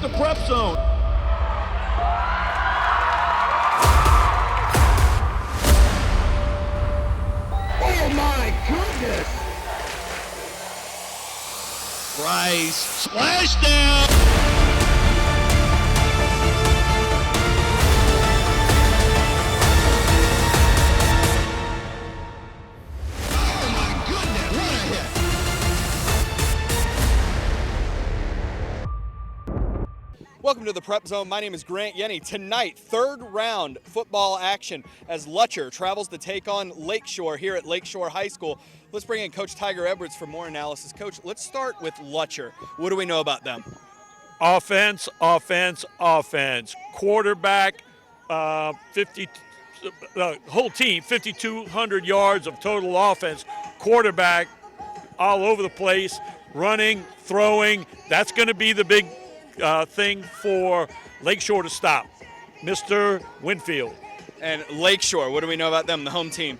the prep zone. Oh my goodness! Rice, splashdown! Oh my goodness, what a hit! Welcome to the Prep Zone. My name is Grant Yenny. Tonight, third round football action as Lutcher travels to take on Lakeshore here at Lakeshore High School. Let's bring in Coach Tiger Edwards for more analysis. Coach, let's start with Lutcher. What do we know about them? Offense, offense, offense. Quarterback, whole team, 5,200 yards of total offense. Quarterback, all over the place, running, throwing. That's going to be the big thing for Lakeshore to stop. Mr. Winfield. And Lakeshore, what do we know about them, the home team?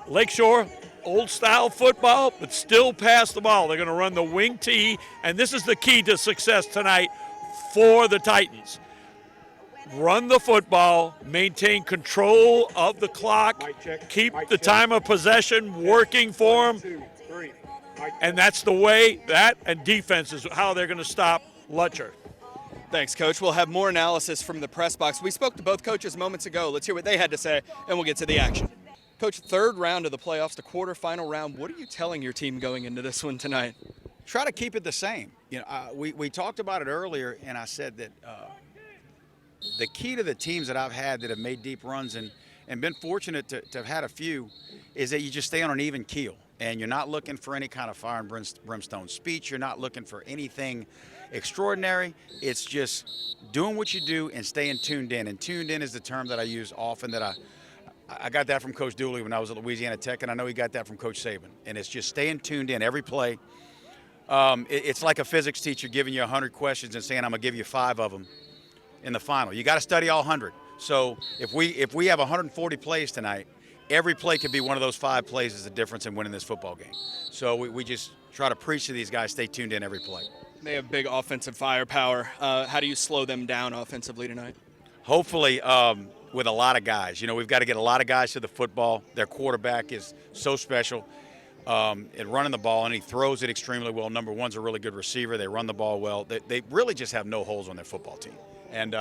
Lakeshore, old-style football, but still pass the ball. They're going to run the wing T, and this is the key to success tonight for the Titans. Run the football, maintain control of the clock, keep the time of possession working for them, and that's the way, that and defense is how they're going to stop Lutcher. Thanks, Coach. We'll have more analysis from the press box. We spoke to both coaches moments ago. Let's hear what they had to say, and we'll get to the action. Coach, third round of the playoffs, the quarterfinal round. What are you telling your team going into this one tonight? Try to keep it the same. You know, we talked about it earlier, and I said that the key to the teams that I've had that have made deep runs and been fortunate to have had a few is that you just stay on an even keel, and you're not looking for any kind of fire and brimstone speech. You're not looking for anything extraordinary. It's just doing what you do and staying tuned in. And tuned in is the term that I use often. That I got that from Coach Dooley when I was at Louisiana Tech, and I know he got that from Coach Saban. And it's just staying tuned in every play. It's like a physics teacher giving you 100 questions and saying, I'm going to give you 5 of them in the final. You got to study all 100. So if we have 140 plays tonight, every play could be one of those 5 plays is the difference in winning this football game. So we just try to preach to these guys, stay tuned in every play. They have big offensive firepower. How do you slow them down offensively tonight? Hopefully with a lot of guys. You know, we've got to get a lot of guys to the football. Their quarterback is so special at running the ball, and he throws it extremely well. Number one's a really good receiver. They run the ball well. They really just have no holes on their football team. And,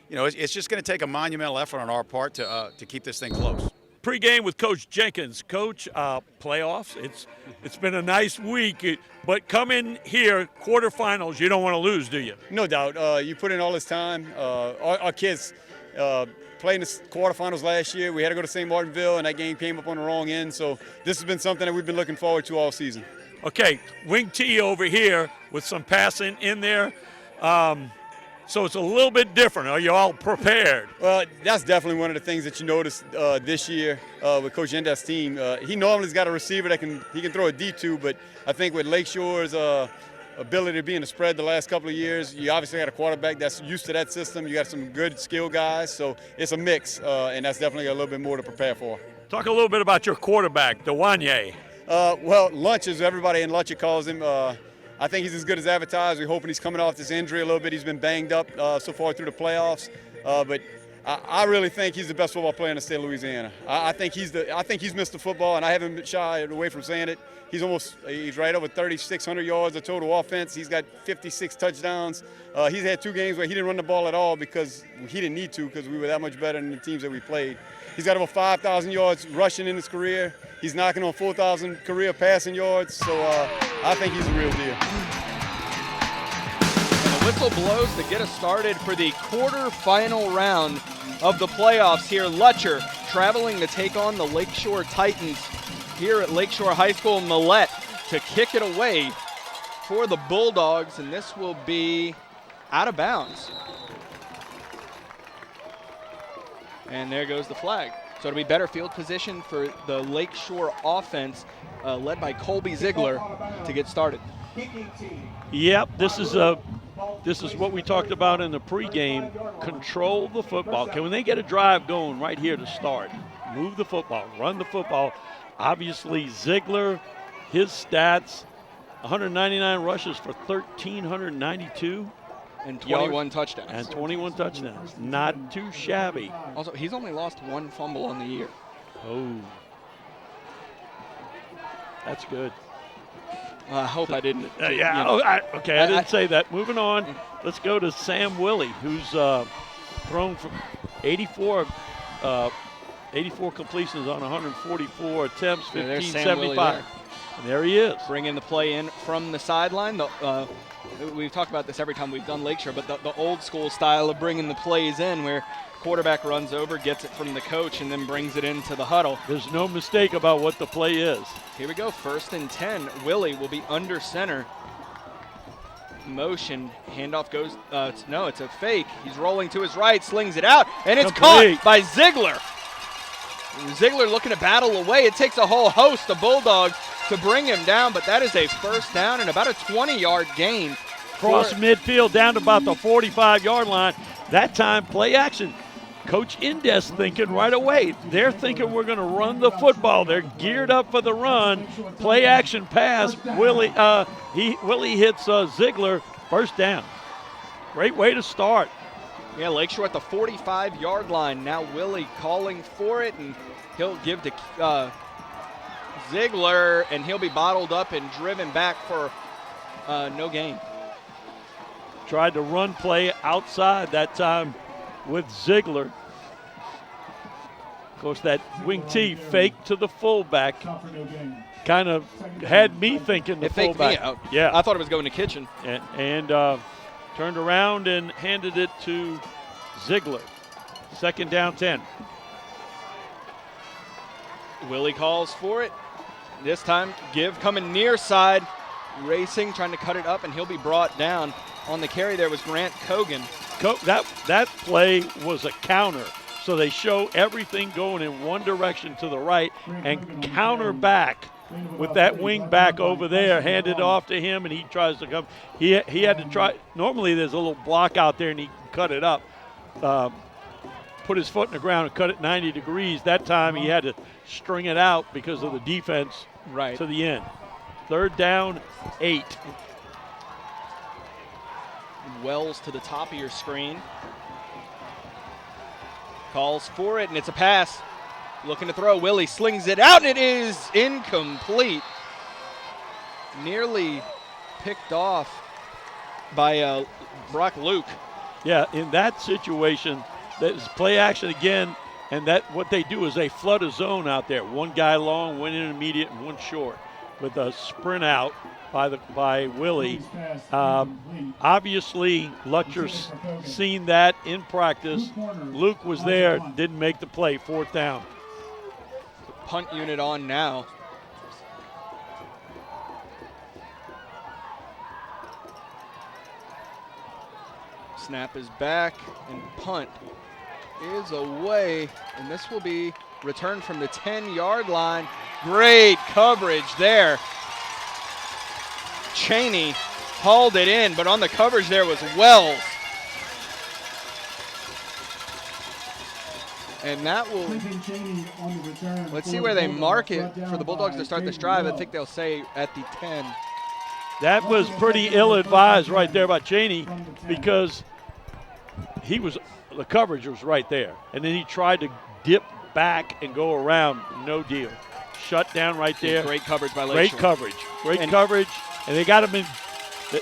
you know, it's just going to take a monumental effort on our part to keep this thing close. Pre-game with Coach Jenkins. Coach, playoffs, it's been a nice week, but come in here, quarterfinals, you don't want to lose, do you? No doubt. You put in all this time. Our kids played in the quarterfinals last year. We had to go to St. Martinville, and that game came up on the wrong end. So this has been something that we've been looking forward to all season. Okay, wing T over here with some passing in there. So it's a little bit different. Are you all prepared? Well, that's definitely one of the things that you noticed this year with Coach Endeff's team. He normally's got a receiver that can throw a D2, but I think with Lakeshore's ability to be in the spread the last couple of years, you obviously got a quarterback that's used to that system. You got some good skill guys, so it's a mix, and that's definitely a little bit more to prepare for. Talk a little bit about your quarterback, Dewanye. Well, Lunch, as everybody in Lutcher calls him, I think he's as good as advertised. We're hoping he's coming off this injury a little bit. He's been banged up so far through the playoffs, but I really think he's the best football player in the state of Louisiana. I think he's Mr. Football, and I haven't been shy away from saying it. He's right over 3,600 yards of total offense. He's got 56 touchdowns. He's had 2 games where he didn't run the ball at all because he didn't need to because we were that much better than the teams that we played. He's got over 5,000 yards rushing in his career. He's knocking on 4,000 career passing yards, so I think he's a real deal. And the whistle blows to get us started for the quarterfinal round of the playoffs here. Lutcher traveling to take on the Lakeshore Titans here at Lakeshore High School. Millette to kick it away for the Bulldogs, and this will be out of bounds. And there goes the flag. So it'll be better field position for the Lakeshore offense, led by Colby Ziegler, to get started. Yep, this is what we talked about in the pregame. Control the football. When they get a drive going right here to start, move the football, run the football. Obviously, Ziegler, his stats, 199 rushes for 1,392. And 21 touchdowns. And 21 touchdowns. Not too shabby. Also, he's only lost 1 fumble on the year. Oh. That's good. I hope I didn't. Okay, I didn't say that. Moving on, let's go to Sam Willie, who's thrown from 84 completions on 144 attempts, 1575. And there he is. Bringing the play in from the sideline. We've talked about this every time we've done Lakeshore, but the old school style of bringing the plays in where quarterback runs over, gets it from the coach, and then brings it into the huddle. There's no mistake about what the play is. Here we go, 1st and 10. Willie will be under center. Motion, handoff goes, no, it's a fake. He's rolling to his right, slings it out, and it's Complete. caught by Ziegler. Ziegler looking to battle away. It takes a whole host of Bulldogs to bring him down, but that is a 1st down and about a 20-yard gain. Cross midfield down to about the 45-yard line. That time, play action. Coach Indes thinking right away. They're thinking we're going to run the football. They're geared up for the run. Play action pass. Willie hits Ziegler. 1st down. Great way to start. Yeah, Lakeshore at the 45-yard line. Now Willie calling for it, and he'll give to Ziegler, and he'll be bottled up and driven back for no gain. Tried to run play outside that time with Ziegler. Of course, that wing T fake to the fullback kind of had me thinking the faked fullback. Me out. Yeah, I thought it was going to Kitchen. And turned around and handed it to Ziegler. 2nd down 10. Willie calls for it. This time, Give coming near side, racing, trying to cut it up, and he'll be brought down. On the carry there was Grant Cogan. That play was a counter. So they show everything going in one direction to the right and counter back with that wing back over there, handed off to him, and he tries to come. He had to try. Normally there's a little block out there and he can cut it up. Put his foot in the ground and cut it 90 degrees. That time he had to string it out because of the defense to the end. 3rd down, 8. Wells to the top of your screen. Calls for it, and it's a pass. Looking to throw. Willie slings it out, and it is incomplete. Nearly picked off by Brock Luke. Yeah, in that situation, that's play action again, and that what they do is they flood a zone out there. One guy long, one intermediate, and one short with a sprint out by Willie. Obviously, Lutcher's seen that in practice. Luke was there, didn't make the play. 4th down. Punt unit on now. Snap is back, and punt is away, and this will be returned from the 10-yard line. Great coverage there. Cheney hauled it in, but on the coverage there was Wells. And that will, let's see where they mark it for the Bulldogs to start this drive. I think they'll say at the 10. That was pretty ill-advised right there by Cheney because the coverage was right there. And then he tried to dip back and go around. No deal. Shut down right there. Great coverage by Lakeshore. Great coverage. And they got him in,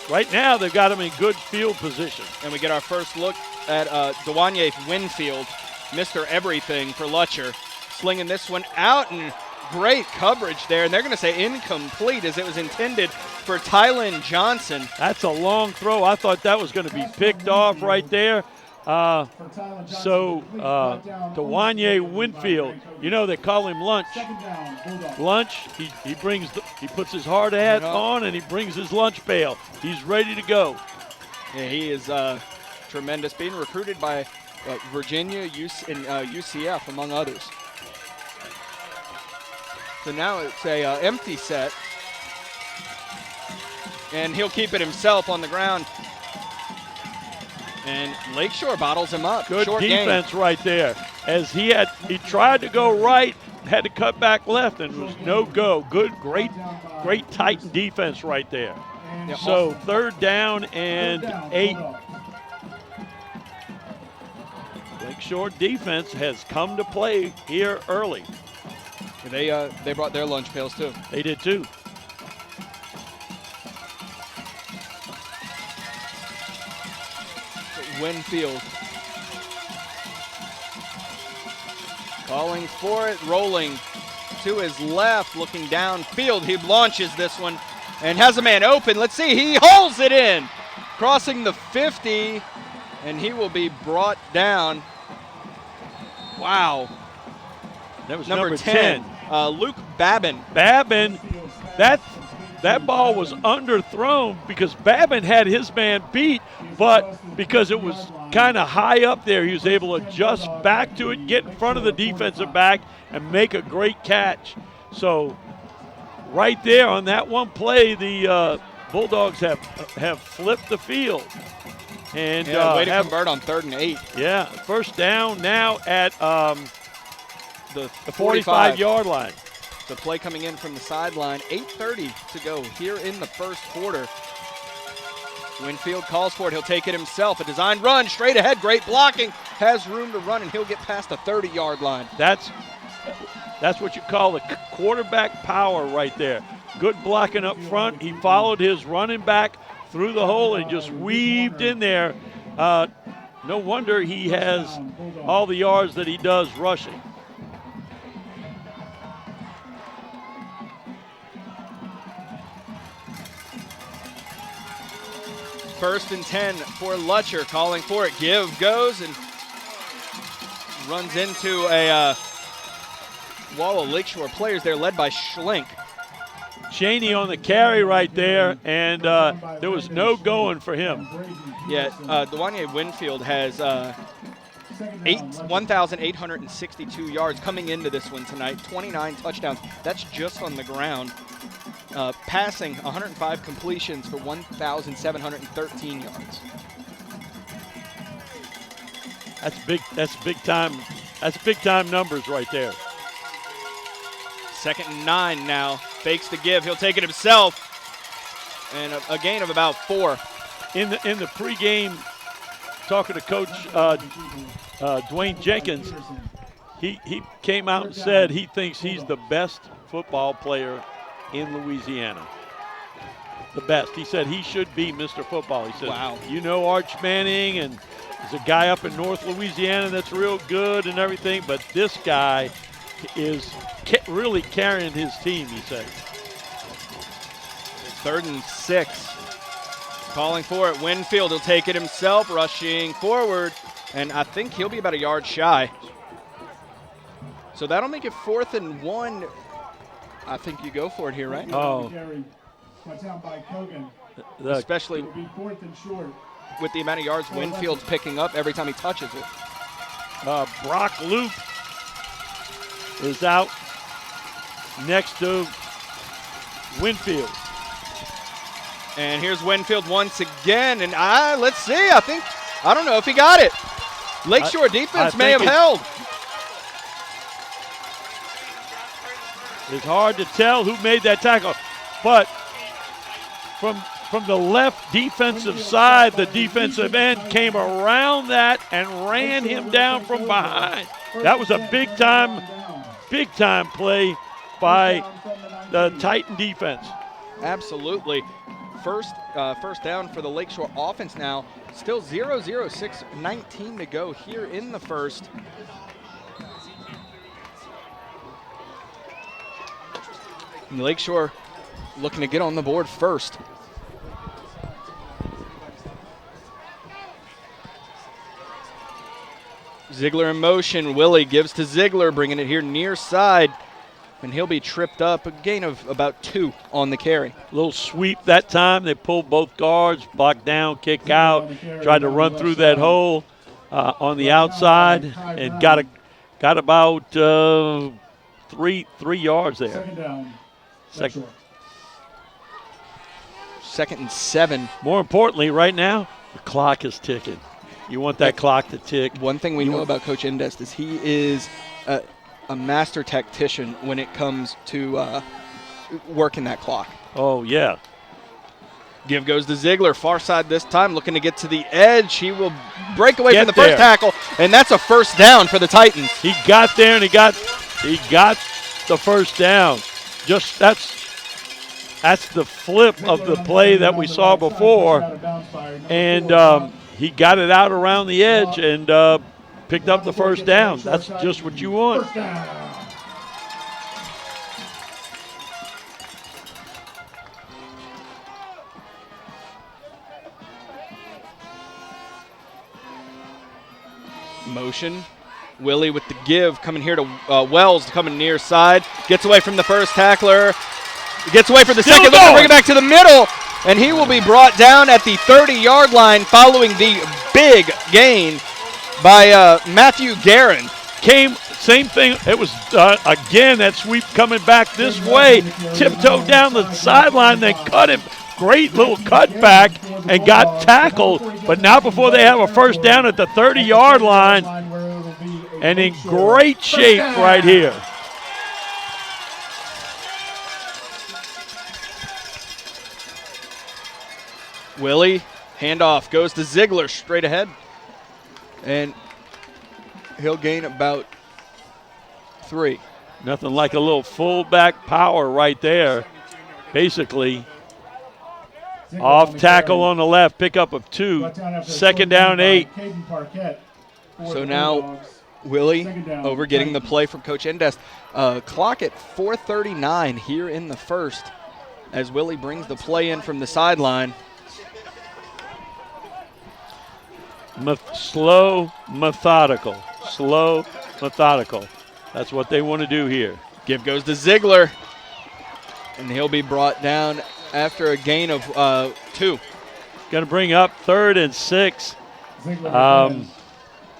right now they've got him in good field position. And we get our first look at Dewanye Winfield, Mr. Everything for Lutcher, slinging this one out, and great coverage there. And they're going to say incomplete as it was intended for Tylen Johnson. That's a long throw. I thought that was going to be picked off right there. Dewanye Winfield, they call him Lunch. Lunch, he puts his hard hat on and he brings his lunch pail. He's ready to go. Yeah, he is tremendous, being recruited by Virginia and UCF, among others. So now it's a empty set, and he'll keep it himself on the ground. And Lakeshore bottles him up. Good Short defense game. right there. As he tried to go right, had to cut back left, and was no go. Great Titan defense right there. Yeah, so 3rd down and 8. Lakeshore defense has come to play here early. They brought their lunch pails too. They did too. Winfield calling for it, rolling to his left, looking downfield. He launches this one and has a man open. Let's see, he holds it in, crossing the 50, and he will be brought down. Wow. That was number 10. Luke Babin. Babin, that ball was underthrown because Babin had his man beat, but because it was kind of high up there, he was able to adjust back to it, get in front of the defensive back, and make a great catch. So right there on that one play, the Bulldogs have flipped the field. And way to convert on 3rd and 8. Yeah, first down now at the 45-yard line. The play coming in from the sideline. 8:30 to go here in the first quarter. Winfield calls for it. He'll take it himself. A designed run straight ahead. Great blocking. Has room to run, and he'll get past the 30-yard line. That's what you call the quarterback power right there. Good blocking up front. He followed his running back through the hole and just weaved in there. No wonder he has all the yards that he does rushing. First and 10 for Lutcher, calling for it. Give goes and runs into a wall of Lakeshore players there, led by Schlink. Cheney on the carry right there, and there was no going for him. Yeah, Dewanye Winfield has 1,862 yards coming into this one tonight, 29 touchdowns. That's just on the ground. Passing 105 completions for 1,713 yards. That's big time. That's big time numbers right there. 2nd and 9 now. Fakes the give. He'll take it himself. And a gain of about 4. In the pregame, talking to Coach Dwayne Jenkins, he came out and said he thinks he's the best football player in Louisiana. The best. He said he should be Mr. Football. He said, wow. You know Arch Manning, and there's a guy up in North Louisiana that's real good and everything, but this guy is really carrying his team, he said. 3rd and 6. Calling for it. Winfield will take it himself, rushing forward, and I think he'll be about a yard shy. So that'll make it 4th and 1. I think you go for it here, right? Oh. Especially with the amount of yards Winfield's picking up every time he touches it. Brock Loop is out next to Winfield. And here's Winfield once again, and let's see. I don't know if he got it. Lakeshore defense may have held. It's hard to tell who made that tackle, but from the left defensive side, the defensive end came around that and ran him down from behind. That was a big time play by the Titan defense. Absolutely. First down for the Lakeshore offense now. Still 0-0, 6:19 to go here in the first. And Lakeshore looking to get on the board first. Ziegler in motion. Willie gives to Ziegler, bringing it here near side. And he'll be tripped up. A gain of about 2 on the carry. Little sweep that time. They pulled both guards, blocked down, kick out, tried to run through that hole on the outside, and got about 3 yards there. Second and 7. More importantly, right now, the clock is ticking. You want that clock to tick. One thing we know about Coach Indest is he is a master tactician when it comes to working that clock. Oh, yeah. Give goes to Ziegler, far side this time, looking to get to the edge. He will break away from the there. first tackle, and that's a first down for the Titans. He got there and he got the first down. Just that's the flip of the play that we saw before, and he got it out around the edge and picked up the first down. That's just what you want. Motion. Willie with the give, coming here to Wells, coming near side. Gets away from the first tackler. Gets away from the second. Looking to bring it back to the middle. And he will be brought down at the 30-yard line following the big gain by Matthew Guerin. Same thing. It was, again, that sweep coming back this way. Tiptoed down the sideline, then cut him. Great little cutback and got tackled. But now before they have a first down at the 30-yard line, and in great shape right here. Willie, handoff, goes to Ziegler straight ahead. And he'll gain about 3. Nothing like a little fullback power right there. Basically, off tackle on the left, pickup of 2, second down 8. So now Willie over getting the play from Coach Endest. Clock at 4:39 here in the first as Willie brings the play in from the sideline. Slow, methodical. That's what they want to do here. Give goes to Ziegler, and he'll be brought down after a gain of 2. Going to bring up 3rd and 6.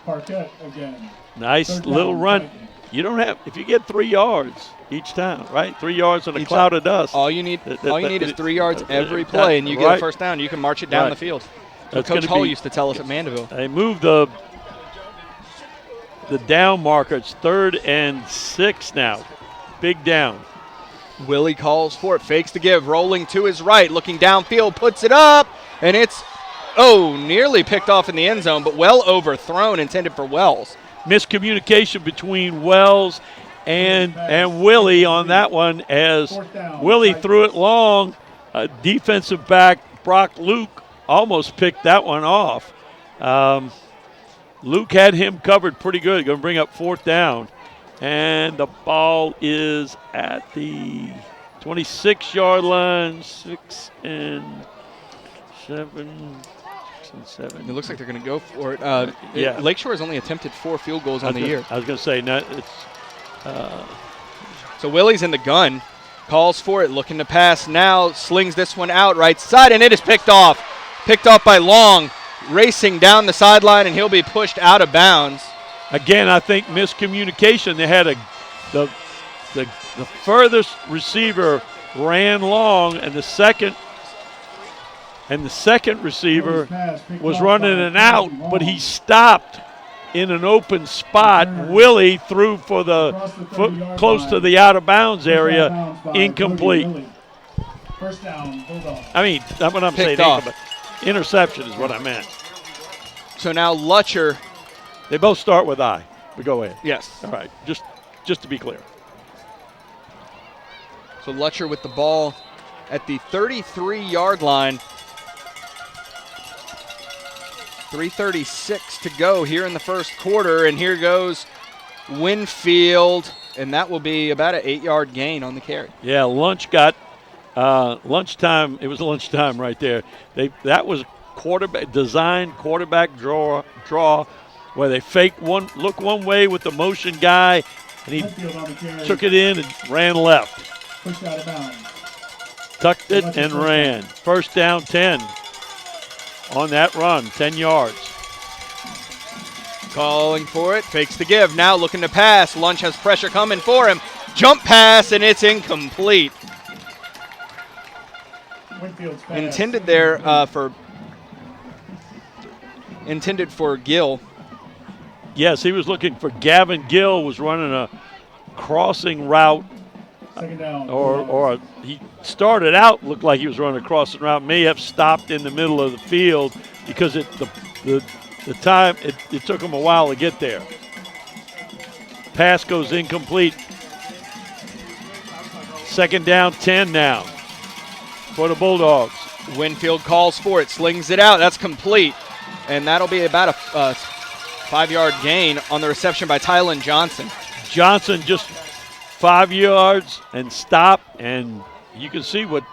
Parquet again. Nice little run. You don't have, if you get 3 yards each time, right? 3 yards in a cloud of dust. All you need is 3 yards every play, and you get a first down. You can march it down the field. That's Coach Hull used to tell us at Mandeville. They moved the down marker. It's 3rd and 6 now. Big down. Willie calls for it, fakes the give, rolling to his right, looking downfield, puts it up, and it's, nearly picked off in the end zone, but well overthrown, intended for Wells. Miscommunication between Wells and Willie on that one as Willie threw it long. Defensive back Brock Luke almost picked that one off. Luke had him covered pretty good. Going to bring up 4th down. And the ball is at the 26-yard line, 6 and 7. It looks like they're going to go for it. Yeah. Lakeshore has only attempted 4 field goals on the year. I was going to say, So Willie's in the gun, calls for it, looking to pass now, slings this one out right side, and it is picked off. Picked off by Long, racing down the sideline, and he'll be pushed out of bounds. Again, I think miscommunication. They had the furthest receiver ran long, and the second receiver was running an out, but he stopped in an open spot. Willie threw for close to the out of bounds area, incomplete. First down, Bulldogs. I mean, that's what I'm saying. Interception is what I meant. So now Lutcher. They both start with I, but go ahead. Yes. All right, just to be clear. So Lutcher with the ball at the 33-yard line. 3:36 to go here in the first quarter, and here goes Winfield, and that will be about an 8-yard gain on the carry. Yeah, Lunch got lunchtime. It was lunchtime right there. That was designed quarterback draw where they look one way with the motion guy, and he took it in and ran left. Pushed out of bounds. Tucked it and ran. First down 10 on that run, 10 yards. Calling for it, fakes the give, now looking to pass. Lunch has pressure coming for him. Jump pass, and it's incomplete. Intended there intended for Gill. Yes, he was looking for Gavin Gill, was running a crossing route or he started out, looked like he was running across the route, may have stopped in the middle of the field because the time, it took him a while to get there. Pass goes incomplete. 2nd down, 10 now for the Bulldogs. Winfield calls for it, slings it out. That's complete. And that'll be about a 5-yard gain on the reception by Tylen Johnson. Johnson just 5 yards and stop, and you can see what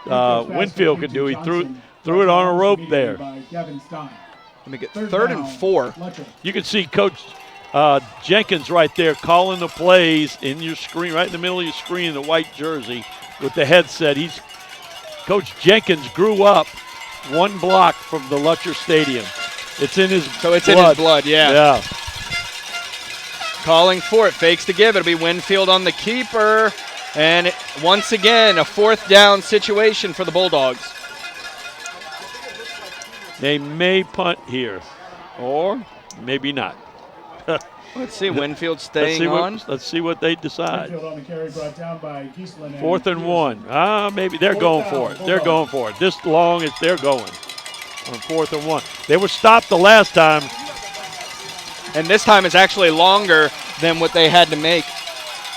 Winfield can do. He threw it on a rope there. Let me get 3rd and 4. You can see Coach Jenkins right there calling the plays in your screen, right in the middle of your screen in the white jersey with the headset. Coach Jenkins grew up 1 block from the Lutcher Stadium. It's in his blood. So it's in his blood, yeah. Yeah. Calling for it, fakes to give. It'll be Winfield on the keeper. And once again, a 4th down situation for the Bulldogs. They may punt here, or maybe not. Let's see, Winfield staying on. Let's see what they decide. Winfield on the carry brought down by Giesland. 4th and 1. Maybe they're going for it. They're going for it. This long as they're going on 4th and 1. They were stopped the last time. And this time is actually longer than what they had to make.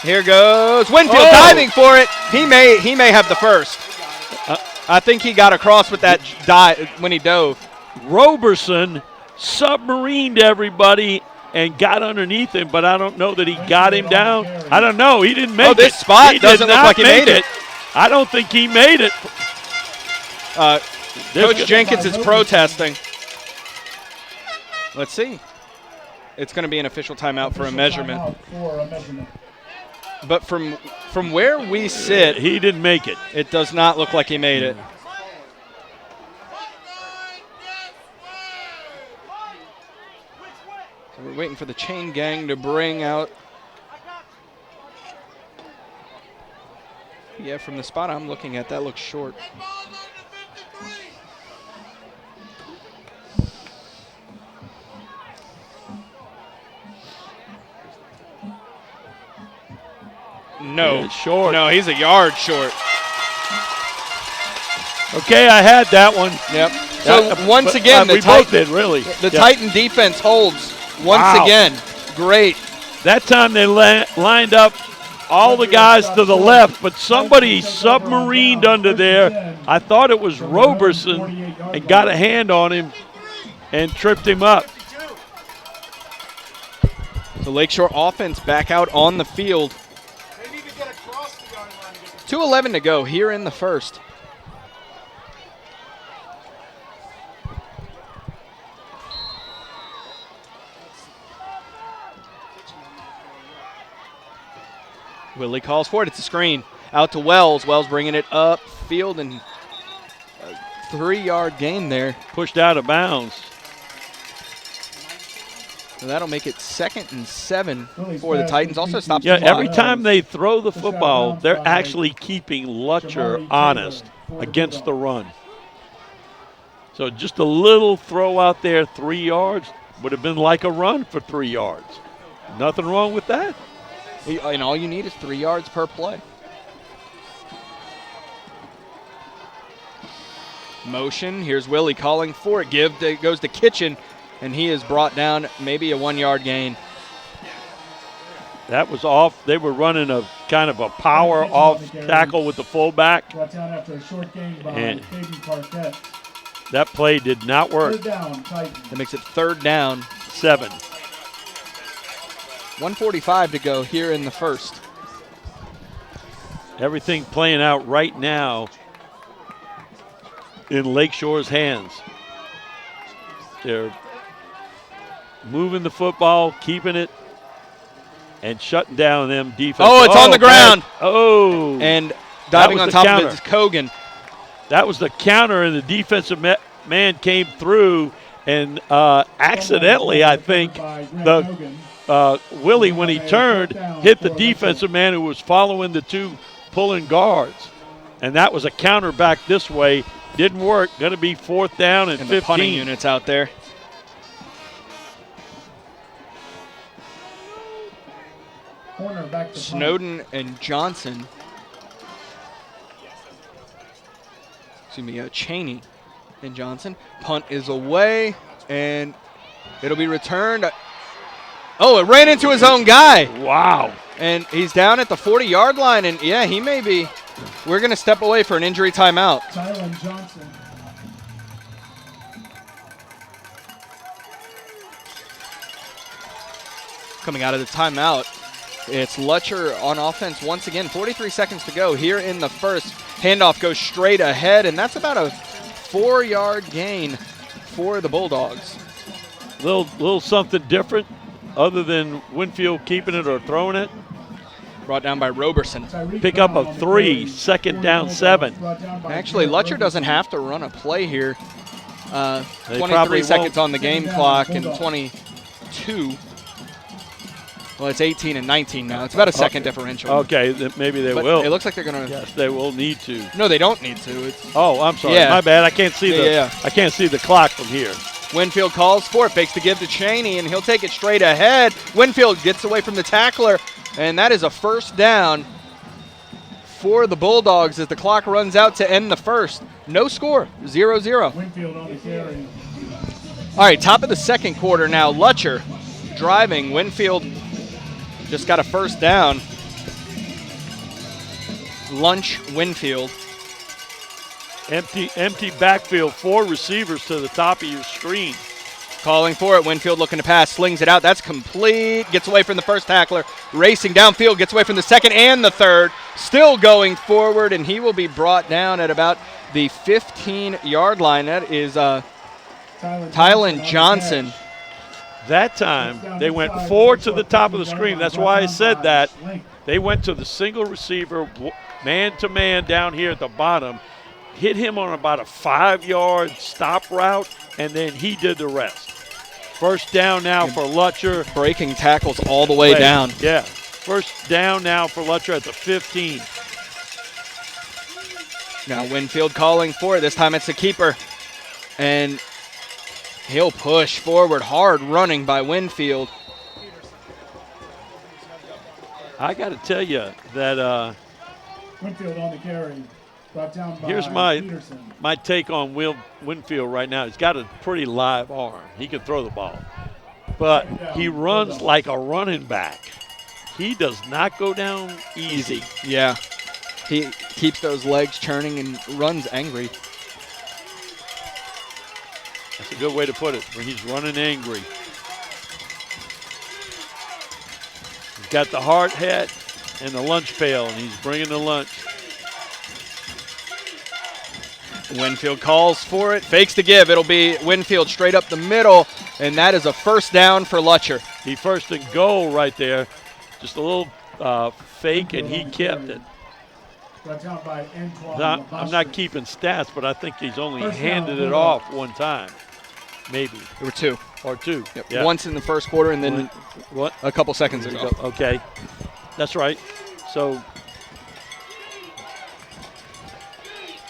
Here goes Winfield diving for it. He may have the first. I think he got across with that dive when he dove. Roberson submarined everybody and got underneath him, but I don't know that he got him down. I don't know. He didn't make it. This spot doesn't look like he made it. I don't think he made it. Coach Jenkins is protesting. Let's see. It's going to be an official timeout for a measurement. But from where we sit, he didn't make it. It does not look like he made it. So we're waiting for the chain gang to bring out. Yeah, from the spot I'm looking at, that looks short. No, short. No, he's a yard short. Okay, I had that one. Yep. So once again, we both did, really. The Titan defense holds once again. Great. That time they lined up all the guys to the left, but somebody submarined under there. I thought it was Roberson and got a hand on him and tripped him up. The Lakeshore offense back out on the field. 2:11 to go here in the first. Willie calls for it. It's a screen. Out to Wells. Wells bringing it up field and a 3-yard gain there. Pushed out of bounds. So that'll make it 2nd and 7 for the Titans. Also stops the clock. Every time they throw the football, they're actually keeping Lutcher honest against the run. So just a little throw out there, 3 yards, would have been like a run for 3 yards. Nothing wrong with that. And all you need is 3 yards per play. Motion. Here's Willie calling for it. Goes to Kitchen, and he is brought down, maybe a 1-yard gain. That was off. They were running a kind of a power off tackle with the fullback. Brought down after a short gain by Caden Parquette. That play did not work. 3rd down, Titans. That makes it 3rd down. 7. 1:45 to go here in the first. Everything playing out right now in Lakeshore's hands. They're moving the football, keeping it, and shutting down them defense. Oh, it's on the ground. And diving on top of it is Kogan. That was the counter, and the defensive man came through, and accidentally, I think, Willie, when he turned, hit the defensive man who was following the 2 pulling guards. And that was a counter back this way. Didn't work. Going to be 4th down and 15. The punting units out there. Corner back to Snowden and Johnson Cheney and Johnson. Punt is away, and it'll be returned. Oh, it ran into his own guy. Wow. And he's down at the 40-yard line, and yeah, he may be. We're going to step away for an injury timeout. Tylen Johnson. Coming out of the timeout, it's Lutcher on offense once again. 43 seconds to go here in the first. Handoff goes straight ahead, and that's about a 4-yard gain for the Bulldogs. Little something different other than Winfield keeping it or throwing it. Brought down by Roberson. Pick up a 3, second down 7. Actually, Lutcher doesn't have to run a play here. They 23 seconds won't. on the game clock and 22. Well, it's 18 and 19 now. It's about a second differential. Okay, maybe they But will. it looks like they're going to. Yes, they will need to. No, they don't need to. It's Oh, I'm sorry. Yeah. My bad. I can't see Yeah. I can't see the clock from here. Winfield calls for it, fakes to give to Cheney, and he'll take it straight ahead. Winfield gets away from the tackler, and that is a first down for the Bulldogs as the clock runs out to end the first. No score, 0-0. Winfield on the carry. All right, top of the second quarter now. Lutcher driving. Winfield just got a first down. Lunch Winfield. Empty backfield, 4 receivers to the top of your screen. Calling for it. Winfield looking to pass, slings it out. That's complete. Gets away from the first tackler. Racing downfield, gets away from the second and the third. Still going forward, and he will be brought down at about the 15-yard line. That is Tylen Johnson. That time, they went 4 to the top of the screen. That's why I said that. They went to the single receiver, man-to-man down here at the bottom, hit him on about a 5-yard stop route, and then he did the rest. First down now for Lutcher. Breaking tackles all the way down. Yeah. First down now for Lutcher at the 15. Now Winfield calling for it. This time it's a keeper. And he'll push forward. Hard running by Winfield. I got to tell you that Winfield on the carry. Brought down by here's Peterson. my take on Winfield right now. He's got a pretty live arm. He can throw the ball. But he runs like a running back. He does not go down easy. Yeah. He keeps those legs churning and runs angry. That's a good way to put it, when he's running angry. He's got the hard hat and the lunch pail, and he's bringing the lunch. Winfield calls for it, fakes to give. It'll be Winfield straight up the middle, and that is a first down for Lutcher. He first and goal right there. Just a little fake, and he kept it. Brought down by Antoine. I'm not keeping stats, but I think he's only handed it off one time, maybe. There were 2. Or 2. Yep. Yeah. Once in the first quarter and then What? a couple seconds ago. Okay. That's right. So,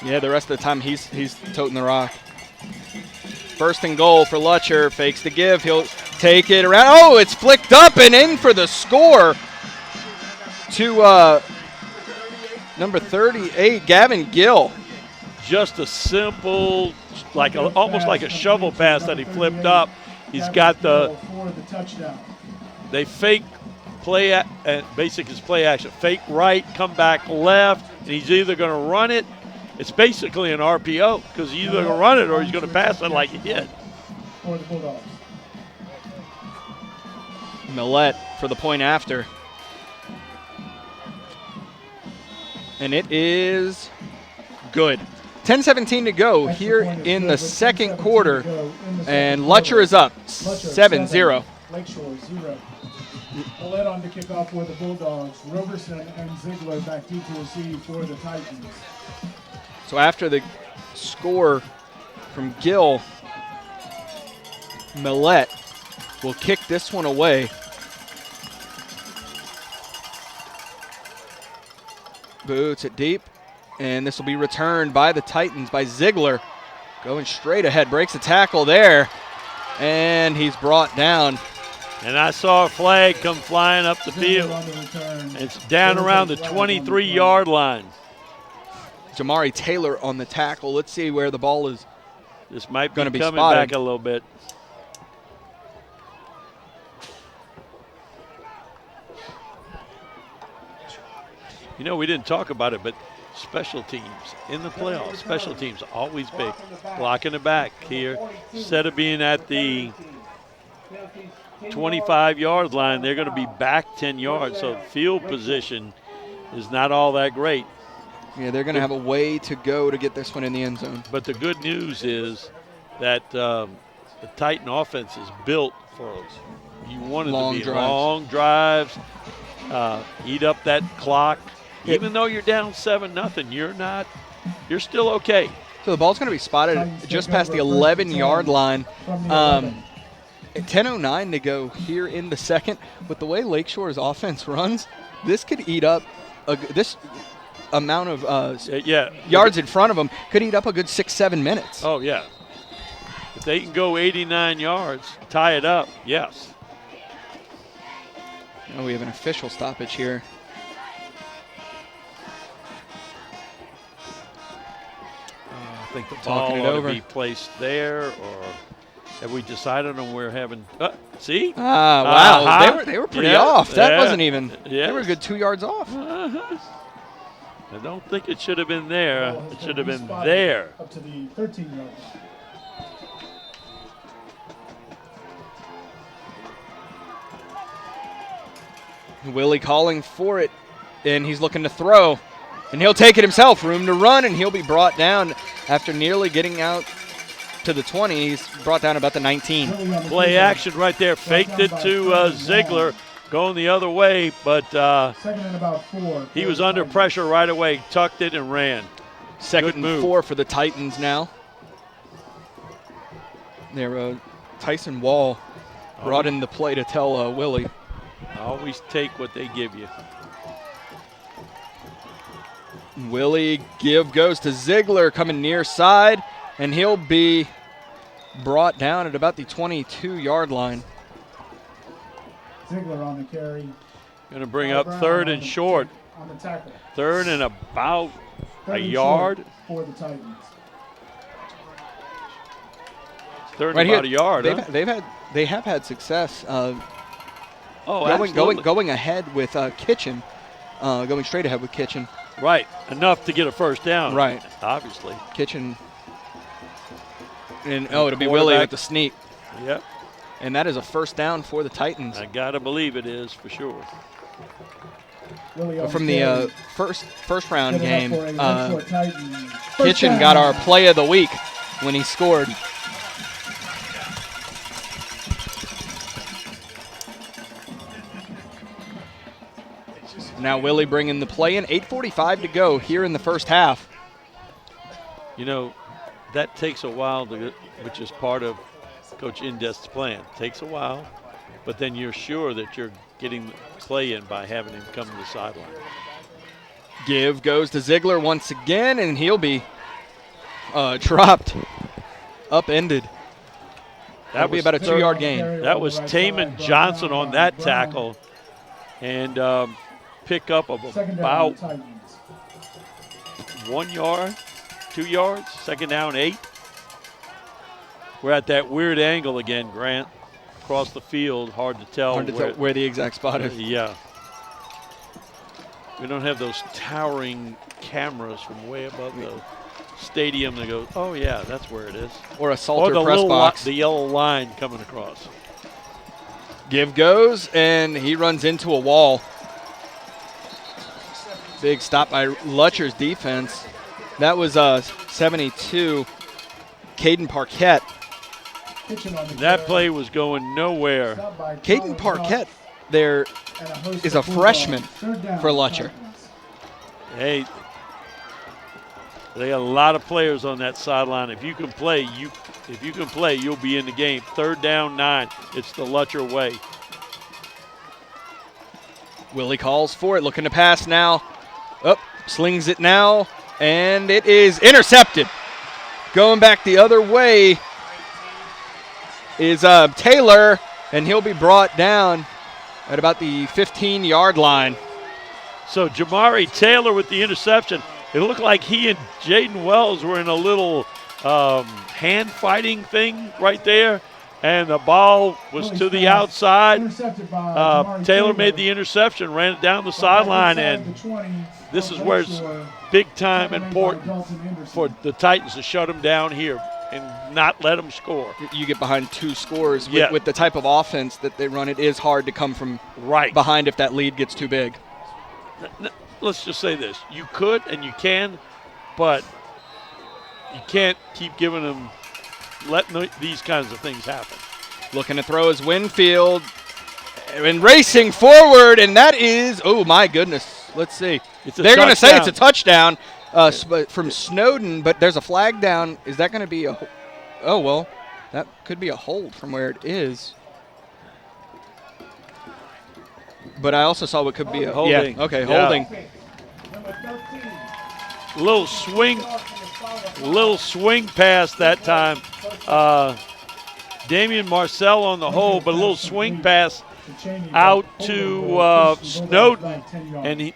yeah, the rest of the time he's toting the rock. First and goal for Lutcher. Fakes to give. He'll take it around. Oh, it's flicked up and in for the score to number 38, Gavin Gill. just a simple, almost like a shovel pass that he flipped up. He's got they fake play, basic is play action. Fake right, come back left, and he's either going to run it. It's basically an RPO because he's either going to run it or he's going to pass it like he did. Millette for the point after. And it is good. 10:17 to go here in the second quarter. And Lutcher is up 7-0. Lakeshore 0. Millette on to kick off for the Bulldogs. Roberson and Ziegler back deep to receive for the Titans. So after the score from Gill, Millette will kick this one away. Boots it deep, and this will be returned by the Titans by Ziegler. Going straight ahead, breaks a tackle there, and he's brought down. And I saw a flag come flying up the field. It's down around the 23-yard line. Jamari Taylor on the tackle. Let's see where the ball is. This might be Gonna be coming spotted. back a little bit. You know, we didn't talk about it, but special teams in the playoffs, special teams always big. Blocking the back here. Instead of being at the 25-yard line, they're going to be back 10 yards. So field position is not all that great. Yeah, they're going to have a way to go to get this one in the end zone. But the good news is that the Titan offense is built for you want it Long to be drives. long drives, eat up that clock. Even though you're down 7-0, you're still okay. So the ball's going to be spotted just past the 11-yard line. 10:09 to go here in the second. With the way Lakeshore's offense runs, this could eat up this amount of yards in front of them. Could eat up a good 6-7 minutes. Oh, yeah. If they can go 89 yards, tie it up, yes. Oh, we have an official stoppage here. I think the Talking ball it ought over. to be placed there, or have we decided on we're having see? Wow. Uh-huh. They were pretty Yeah, off. That yeah, wasn't even. yes. They were a good 2 yards off. I don't think it should have been there. Ball has It should have been respotted there. Up to the 13-yard line. Willie calling for it, and he's looking to throw. And he'll take it himself. Room to run, and he'll be brought down after nearly getting out to the 20. He's brought down about the 19. Play action right there. Faked it to Ziegler, going the other way, but Second and about 4. he was under pressure right away, tucked it and ran. Second Good and move. 4 for the Titans now. There, Tyson Wall brought in the play to tell Willie. Always take what they give you. Willie goes to Ziegler coming near side, and he'll be brought down at about the 22-yard line. Ziegler on the carry. Going to bring up third and short. On the tackle. Third and about Third a and yard. short for the Titans. Third Right and about here, a yard. they have had success Absolutely. going ahead with Kitchen, going straight ahead with Kitchen. Right, enough to get a first down. Right. Obviously. Kitchen, and it'll be Willie with the sneak. Yep. And that is a first down for the Titans. I gotta believe it is for sure. Willie on From carry. the first round Setting game, up for a Lakeshore Titan. First Kitchen down. got our play of the week when he scored. Now Willie bringing the play in. 8:45 to go here in the first half. You know, that takes a while to get, which is part of Coach Indest's plan. Takes a while, but then you're sure that you're getting the play in by having him come to the sideline. Give goes to Ziegler once again, and he'll be dropped, upended. That'll be about a 2-yard gain. That was Taman Johnson on that tackle, and pick up of Second down, about Titans. 1 yard, 2 yards, second down 8. We're at that weird angle again, Grant. Across the field, hard to tell. Hard to tell where the exact spot is. Yeah. We don't have those towering cameras from way above the stadium that go, oh yeah, that's where it is. Or a Or Salter the press little box. the yellow line coming across. Give goes, and he runs into a wall. Big stop by Lutcher's defense. That was 72, Caden Parquette. Kitchen on the That carry. play was going nowhere. Stopped by Caden Colin Parquette there and a host is of a freshman Bulldogs. Third down, for Lutcher. Titans. Hey, they got a lot of players on that sideline. If you can play, you'll be in the game. Third down 9. It's the Lutcher way. Willie calls for it, looking to pass now. Up, slings it now, and it is intercepted. Going back the other way is Taylor, and he'll be brought down at about the 15-yard line. So Jamari Taylor with the interception. It looked like he and Jaden Wells were in a little hand fighting thing right there, and the ball was to the outside. Taylor made the interception, ran it down the sideline, and this is where it's big time important for the Titans to shut them down here and not let them score. You get behind 2 scores with, Yeah. with the type of offense that they run. It is hard to come from behind if that lead gets too big. Let's just say this. You could and you can, but you can't keep giving them, letting these kinds of things happen. Looking to throw is Winfield and racing forward, and that is, oh my goodness. Let's see. They're going to say it's a touchdown from Snowden, but there's a flag down. Is that going to be a, oh, well, that could be a hold from where it is. But I also saw what could be a holding. Yeah, okay, Yeah. holding. Little swing pass that time. Damian Marcel on the hold, but a little swing pass out to Snowden, and he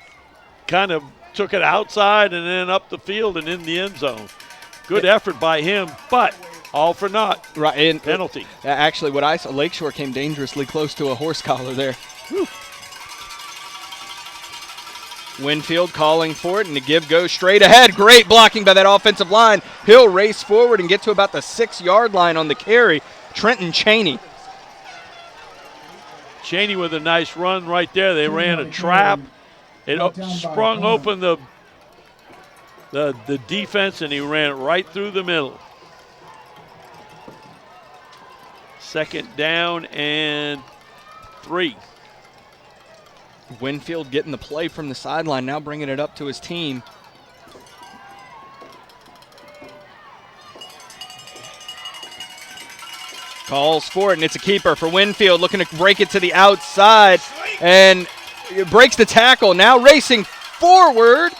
kind of took it outside and then up the field and in the end zone. Good effort by him, but all for naught. Right, and penalty. Actually, what I saw, Lakeshore came dangerously close to a horse collar there. Whew. Winfield calling for it, and the give goes straight ahead. Great blocking by that offensive line. He'll race forward and get to about the 6-yard line on the carry. Trenton Cheney. Cheney with a nice run right there. They ran a trap. It sprung open the defense, and he ran it right through the middle. 2nd down and 3. Winfield getting the play from the sideline, now bringing it up to his team. Calls for it, and it's a keeper for Winfield, looking to break it to the outside, and it breaks the tackle. Now racing forward,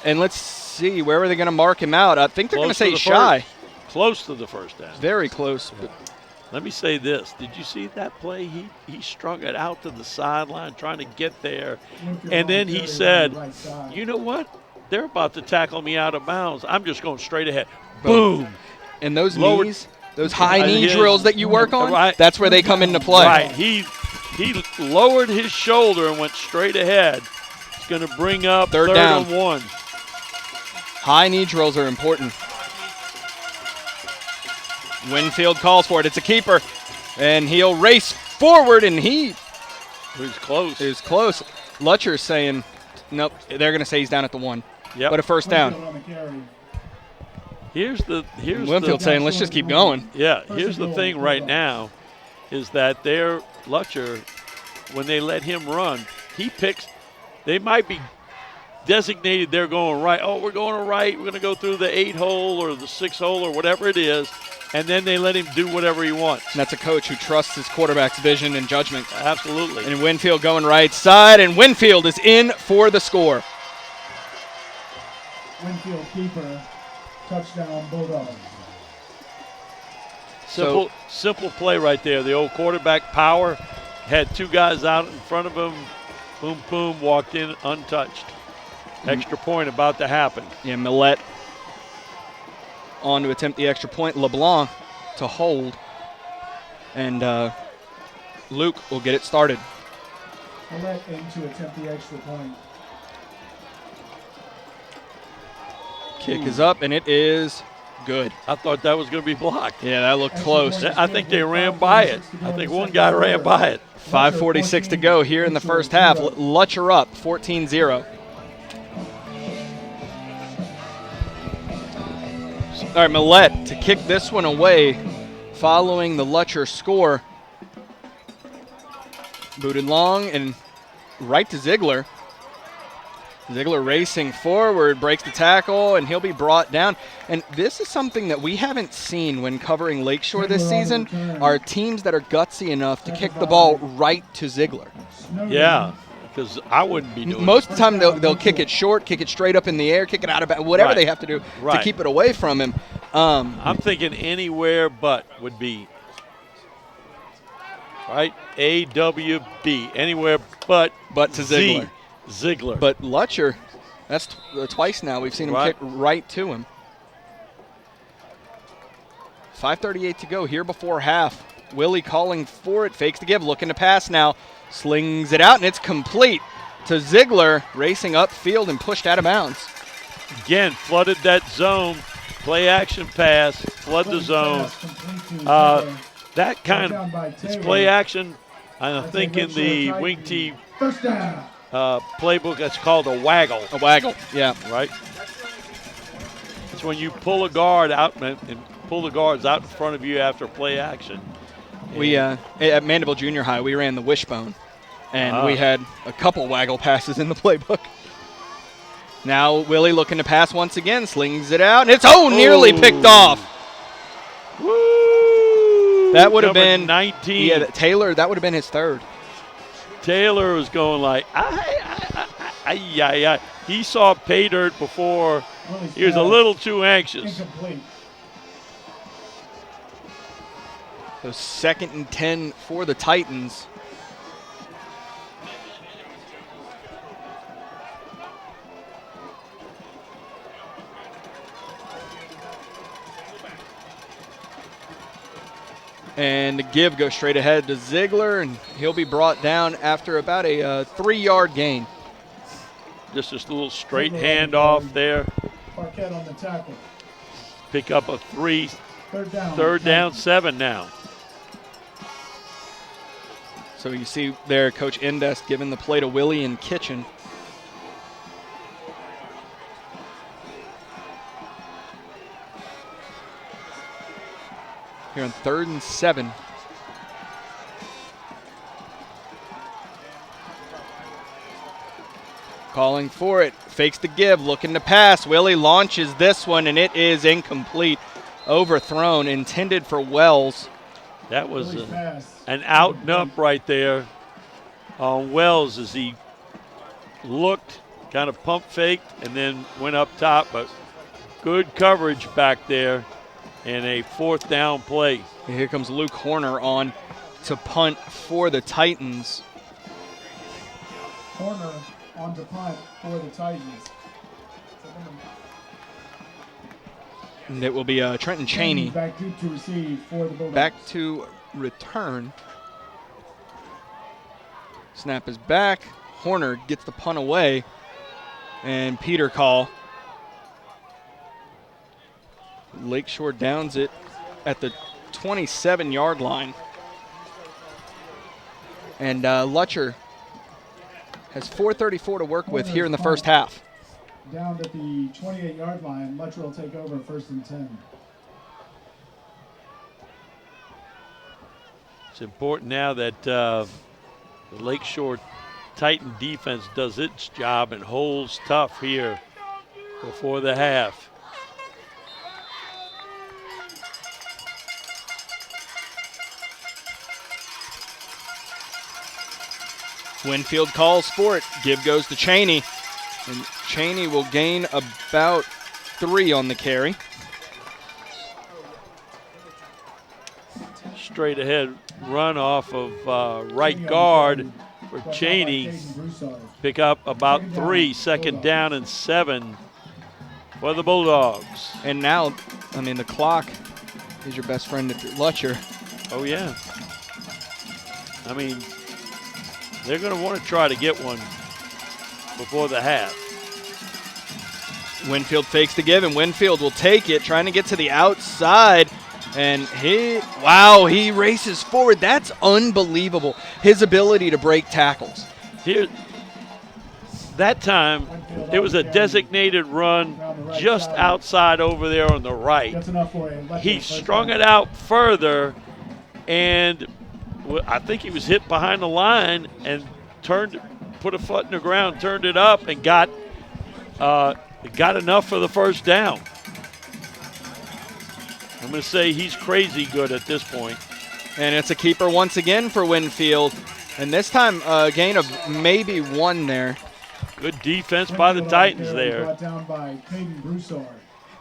and let's see, where are they going to mark him out? I think they're going to say shy. Close to the first down. Very close. But let me say this. Did you see that play? He strung it out to the sideline trying to get there, and then he said, you know what? They're about to tackle me out of bounds. I'm just going straight ahead. Boom. And those knees, those high knee drills that you work on, right, that's where they come into play. Right. He lowered his shoulder and went straight ahead. It's going to bring up third down. and 1. High knee drills are important. Winfield calls for it. It's a keeper, and he'll race forward, and he was close. It was close. Lutcher saying, nope, they're going to say he's down at the 1. Yep. But a first down. Here's Winfield saying, let's just keep going. Yeah, here's the thing right now is that Lutcher, when they let him run, he picks, they might be designated they're going right. Oh, we're going to right. We're going to go through the 8-hole or the 6-hole or whatever it is, and then they let him do whatever he wants. And that's a coach who trusts his quarterback's vision and judgment. Absolutely. And Winfield going right side, and Winfield is in for the score. Winfield keeper, touchdown Bulldogs. Simple play right there. The old quarterback power had 2 guys out in front of him. Boom, boom, walked in untouched. Extra point about to happen. Yeah, Millette on to attempt the extra point. LeBlanc to hold. And Luke will get it started. Millette in to attempt the extra point. Kick is up, and it is good. I thought that was going to be blocked. Yeah, that looked close. I think they ran by it. I think one guy ran by it. 5:46 to go here in the first half. Lutcher up 14-0. All right, Millette to kick this one away following the Lutcher score. Booted long and right to Ziegler. Ziegler racing forward, breaks the tackle, and he'll be brought down. And this is something that we haven't seen when covering Lakeshore this season, are teams that are gutsy enough to kick the ball right to Ziegler. Yeah, because I wouldn't be doing it. Most of the time they'll kick it short, kick it straight up in the air, kick it out of bounds, whatever they have to do to keep it away from him. I'm thinking anywhere but would be, right? AWB, anywhere but to Ziegler. Ziegler. But Lutcher That's twice now we've seen him Right. kick right to him. 5:38 to go here before half. Willie calling for it, fakes to give, looking to pass now. Slings it out, and it's complete to Ziegler, racing upfield and pushed out of bounds. Again, flooded that zone. Play action pass, flood the zone. That kind of, it's play action. I think in the wing tee First down. playbook, that's called a waggle. A waggle, yeah. Right? It's when you pull a guard out and pull the guards out in front of you after play action. We at Mandeville Junior High, we ran the wishbone, and we had a couple waggle passes in the playbook. Now Willie looking to pass once again, slings it out, and it's nearly picked off. Woo! That would have Number been 19. Yeah, Taylor. That would have been his third. Taylor was going like, he saw pay dirt before. He was a little too anxious. Incomplete. So 2nd and 10 for the Titans. And the give goes straight ahead to Ziegler, and he'll be brought down after about a 3-yard gain. Just this little straight handoff there. Parquet on the tackle. Pick up a 3. Third down. 7 now. So you see there Coach Indest giving the play to Willie and Kitchen. Here on 3rd and 7. Calling for it, fakes the give, looking to pass. Willie launches this one, and it is incomplete. Overthrown, intended for Wells. That was an out and up right there on Wells as he looked, kind of pump faked, and then went up top. But good coverage back there and a 4th down play. And here comes Luke Horner on to punt for the Titans. Corner on to punt for the Titans. And it will be Trenton Cheney Back to receive for the Bulldogs. back to return. Snap is back. Horner gets the punt away. And Peter call. Lakeshore downs it at the 27-yard line. And Lutcher has 4:34 to work with here in the first half. Down at the 28-yard line, Lutcher will take over 1st and 10. It's important now that the Lakeshore Titan defense does its job and holds tough here before the half. Winfield calls for it. Give goes to Cheney. And Cheney will gain about 3 on the carry. Straight ahead run off of right guard for Cheney. Pick up about 3, 2nd down and 7 for the Bulldogs. And now, I mean, the clock is your best friend if you're Lutcher. Oh, yeah. I mean, they're going to want to try to get one before the half. Winfield fakes the give, and Winfield will take it, trying to get to the outside. And he races forward. That's unbelievable. His ability to break tackles. Here, that time, it was a designated run just outside over there on the right. He strung it out further, and I think he was hit behind the line and put a foot in the ground, turned it up, and got enough for the 1st down. I'm going to say he's crazy good at this point. And it's a keeper once again for Winfield. And this time, a gain of maybe 1 there. Good defense by the Titans there. Brought down by Caden Broussard.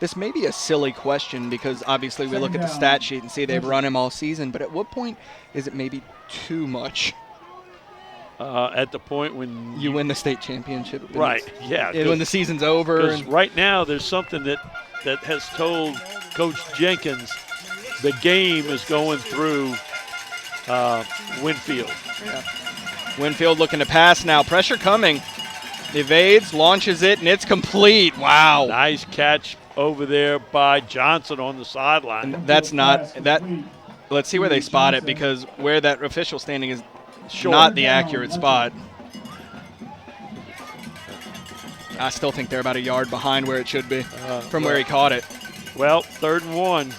This may be a silly question because obviously we look at the stat sheet and see they've run him all season. But at what point is it maybe too much? at the point when You win the state championship. and right, yeah. when the season's over. Because And right now there's something that has told Coach Jenkins the game is going through Winfield. Winfield looking to pass now. Pressure coming. Evades, launches it, and it's complete. Wow. Nice catch over there by Johnson on the sideline. And that's not that. Let's see where they spot it, because where that official standing is not the accurate spot. I still think they're about a yard behind where it should be from where he caught it. Well, 3rd and 1.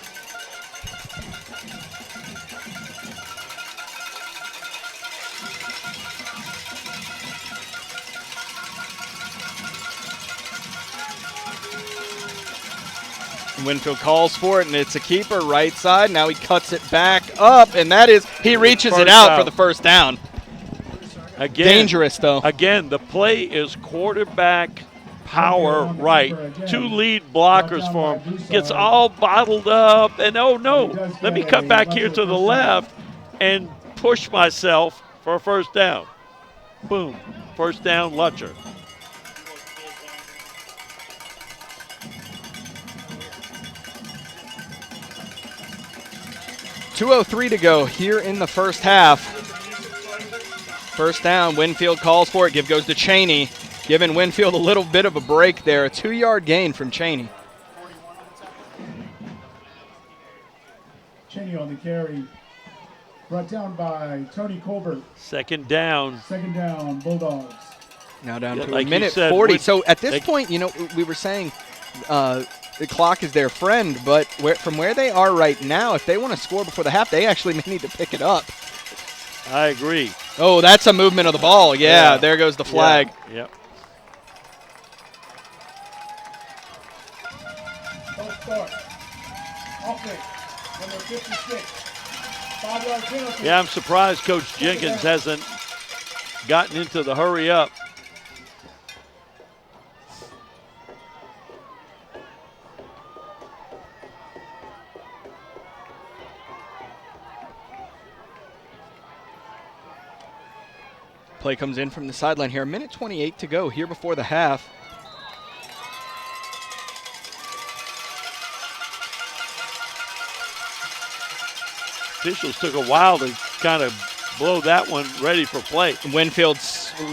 Winfield calls for it, and it's a keeper right side. Now he cuts it back up, and that is, he reaches it out for the first down. Again, Dangerous, though. Again, the play is quarterback power right. 2 lead blockers for him. Gets all bottled up, and oh no, let me cut back here to the left and push myself for a first down. Boom, first down, Lutcher. .203 to go here in the first half. First down, Winfield calls for it. Give goes to Cheney, giving Winfield a little bit of a break there. A 2-yard gain from Cheney. Cheney on the carry. Brought down by Tony Colbert. 2nd down. 2nd down, Bulldogs. Now down to like a you minute said, 40. So at this point, you know, we were saying the clock is their friend, but from where they are right now, if they want to score before the half, they actually may need to pick it up. I agree. Oh, that's a movement of the ball. Yeah, there goes the flag. Yep. Don't start. Offense, number 56. 5-yard penalty. Yeah, I'm surprised Coach Jenkins hasn't gotten into the hurry up. Play comes in from the sideline here. A minute 28 to go here before the half. Officials took a while to kind of blow that one ready for play. Winfield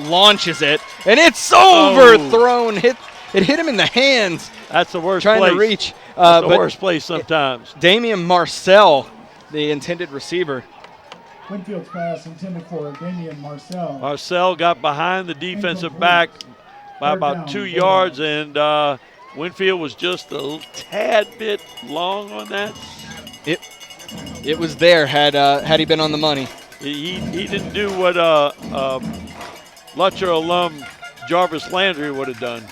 launches it, and it's overthrown. It hit him in the hands. That's the worst trying place. to reach. That's the worst place sometimes. Damian Marcel, the intended receiver. Winfield's pass intended for Damian Marcel. Marcel got behind the defensive back by about 2 yards, and Winfield was just a tad bit long on that. It was there had he been on the money. He didn't do what Lutcher alum Jarvis Landry would have done.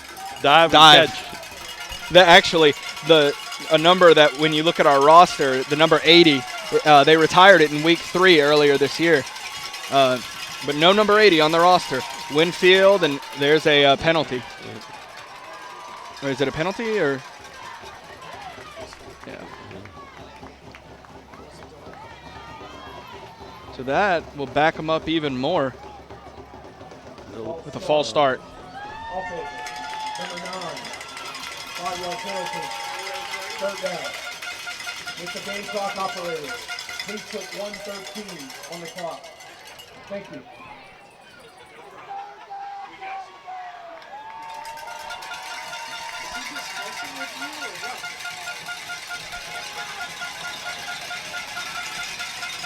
Dive. And catch. That actually, a number that when you look at our roster, the number 80, they retired it in week 3 earlier this year. But no number 80 on the roster. Winfield, and there's a penalty. Or is it a penalty or? Yeah. So that will back them up even more with a false start. Offense, number 9. 5-yard penalty. 3rd down. With the game clock operator. Please put 1:13 on the clock. Thank you.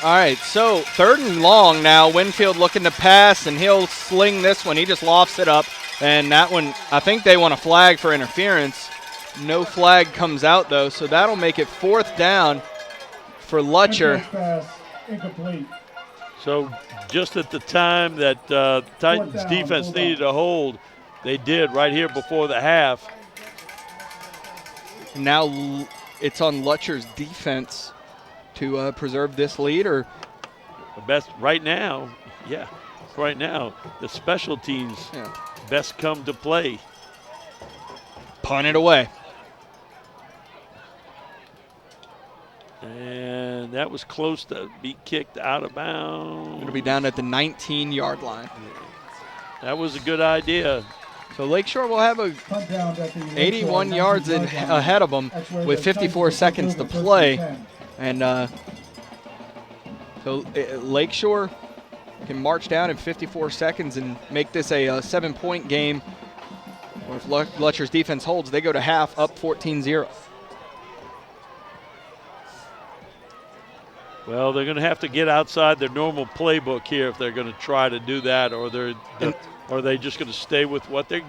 All right, so 3rd and long now. Winfield looking to pass, and he'll sling this one. He just lofts it up, and that one, I think they want a flag for interference. No flag comes out, though, so that'll make it 4th down for Lutcher. Pass incomplete. So just at the time that Titans down, defense Bulldogs. needed a hold, they did right here before the half. Now it's on Lutcher's defense to preserve this lead, or The best right now, right now, the special teams best come to play. punt it away. And that was close to be kicked out of bounds. It'll be down at the 19-yard line. That was a good idea. So Lakeshore will have a Punt down at the 81 Lakeshore yards 19-yard line. ahead of them That's where with the 54 Titans will seconds to take over play. 1st and 10. And so Lakeshore can march down in 54 seconds and make this a 7-point game. Or if Lutcher's defense holds, they go to half up 14-0. Well, they're going to have to get outside their normal playbook here if they're going to try to do that, or are they just going to stay with what they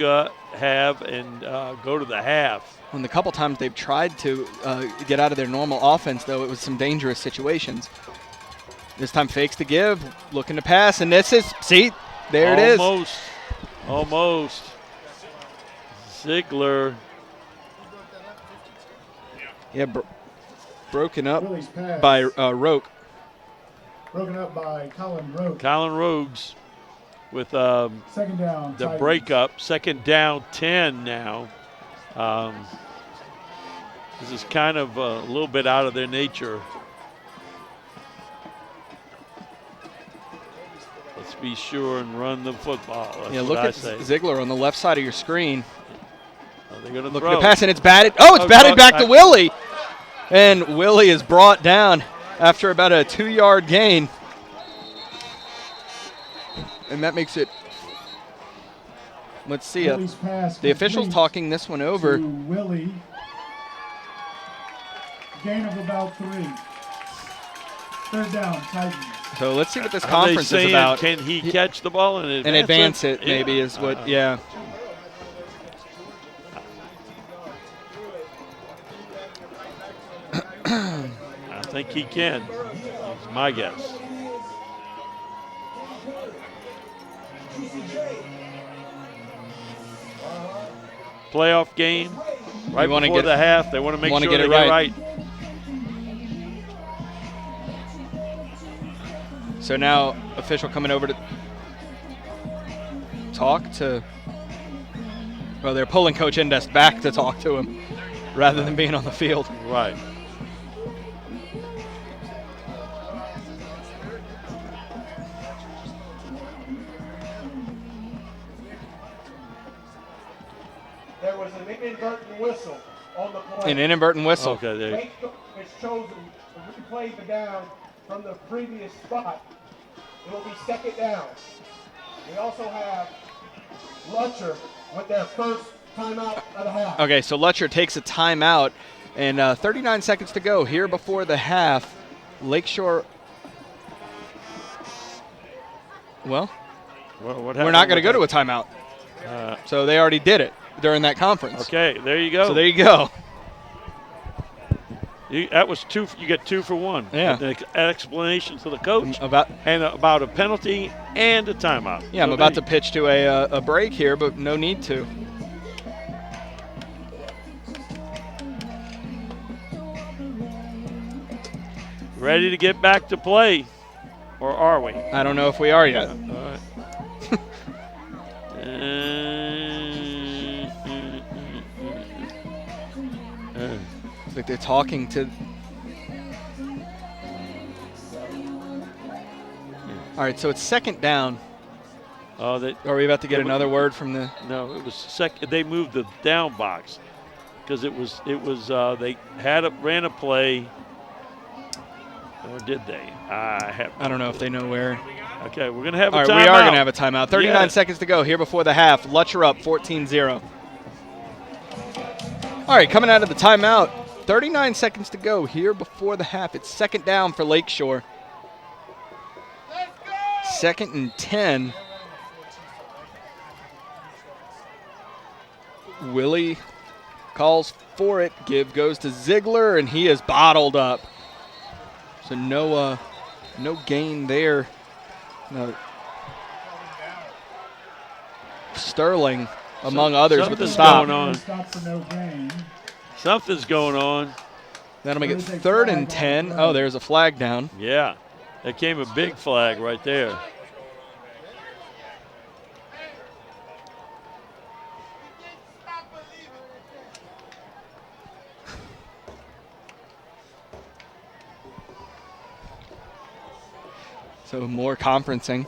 have and go to the half? And the couple times they've tried to get out of their normal offense, though, it was some dangerous situations. This time fakes to give, looking to pass, and this is, see, there it is. Almost. Ziegler. Yeah, broken up Willie's pass. by Roke. Broken up by Colin Roke. Colin Rogues with Second down. the Titans. breakup. Second down, 10 now. This is kind of a little bit out of their nature. Let's be sure and run the football. That's Yeah, what look I at say. Ziegler on the left side of your screen. They're going to Looking throw. to pass, and it's batted. Oh, it's batted back to Willie. And Willie is brought down after about a 2-yard gain. And that makes it, let's see, Willie's pass the officials complete talking this one over. to Willie. Gain of about 3. Third down, Titans. So let's see what this Are they conference is saying, about. can he catch the ball and And advance it, Yeah. maybe, is what, yeah. I think he can. That's my guess. Playoff game, right wanna before get- the half. They want to make wanna sure get they it get right. right. So now official coming over to talk to, well, they're pulling Coach Indes back to talk to him rather than being on the field. Right. There was an inadvertent whistle on the play. An inadvertent whistle. Okay, there. Jake has chosen to replay the down from the previous spot. It will be second down. We also have Lutcher with their first timeout of the half. Okay, so Lutcher takes a timeout, and 39 seconds to go here before the half. Lakeshore, well, What we're not going to go to a timeout. So they already did it during that conference. Okay, there you go. So there you go. That was two. You get 2 for 1. Yeah. An explanation to the coach About and about a penalty and a timeout. Yeah, I'm So about to there pitch to a break here, but no need to. you- ready to get back to play, or are we? I don't know if we are yet. All right. It's like they're talking to. All right, so it's second down. Oh, they Are we about to get another word from the? no. It was second. They moved the down box because it was they ran a play, or did they? I don't know if they know where. Okay, we're gonna have All a right, timeout. we are going to have a timeout. 39 Yeah. seconds to go here before the half. Lutcher up 14-0. All right, coming out of the timeout. 39 seconds to go here before the half. It's second down for Lakeshore. Second and 10. Willie calls for it. Give goes to Ziegler, and he is bottled up. So no gain there. No. Sterling, among others, with the something's stop. going on. Stop for no gain. Something's going on. That'll make it third and 10. Oh, there's a flag down. Yeah, there came a big flag right there. So more conferencing.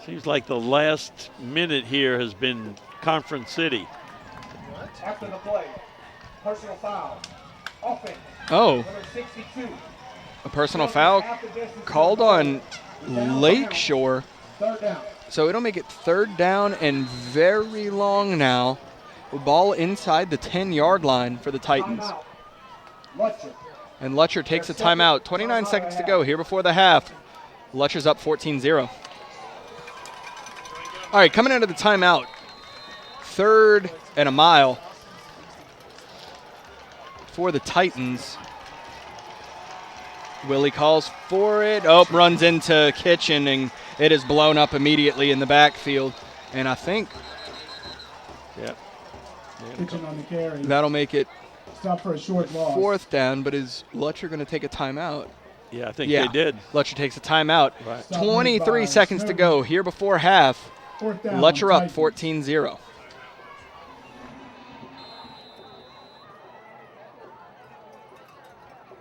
Seems like the last minute here has been Conference City. After the play, personal foul. Offense. Oh, Number 62. a personal foul called on Lakeshore. Third down. So it'll make it 3rd down and very long now. Ball inside the 10-yard line for the Titans. Timeout. Lutcher. And Lutcher takes a timeout. 29 seconds to go here before the half. Lutcher's up 14-0. All right, coming out of the timeout. 3rd and a mile for the Titans. Willie calls for it. Oh, runs into Kitchen, and it is blown up immediately in the backfield. And I think Kitchen on the carry. that'll make it Stop for a short loss. 4th down, but is Lutcher going to take a timeout? Yeah, I think they did. Lutcher takes a timeout. Right. 23 seconds to go here before half. Fourth down, Lutcher up Titans. 14-0.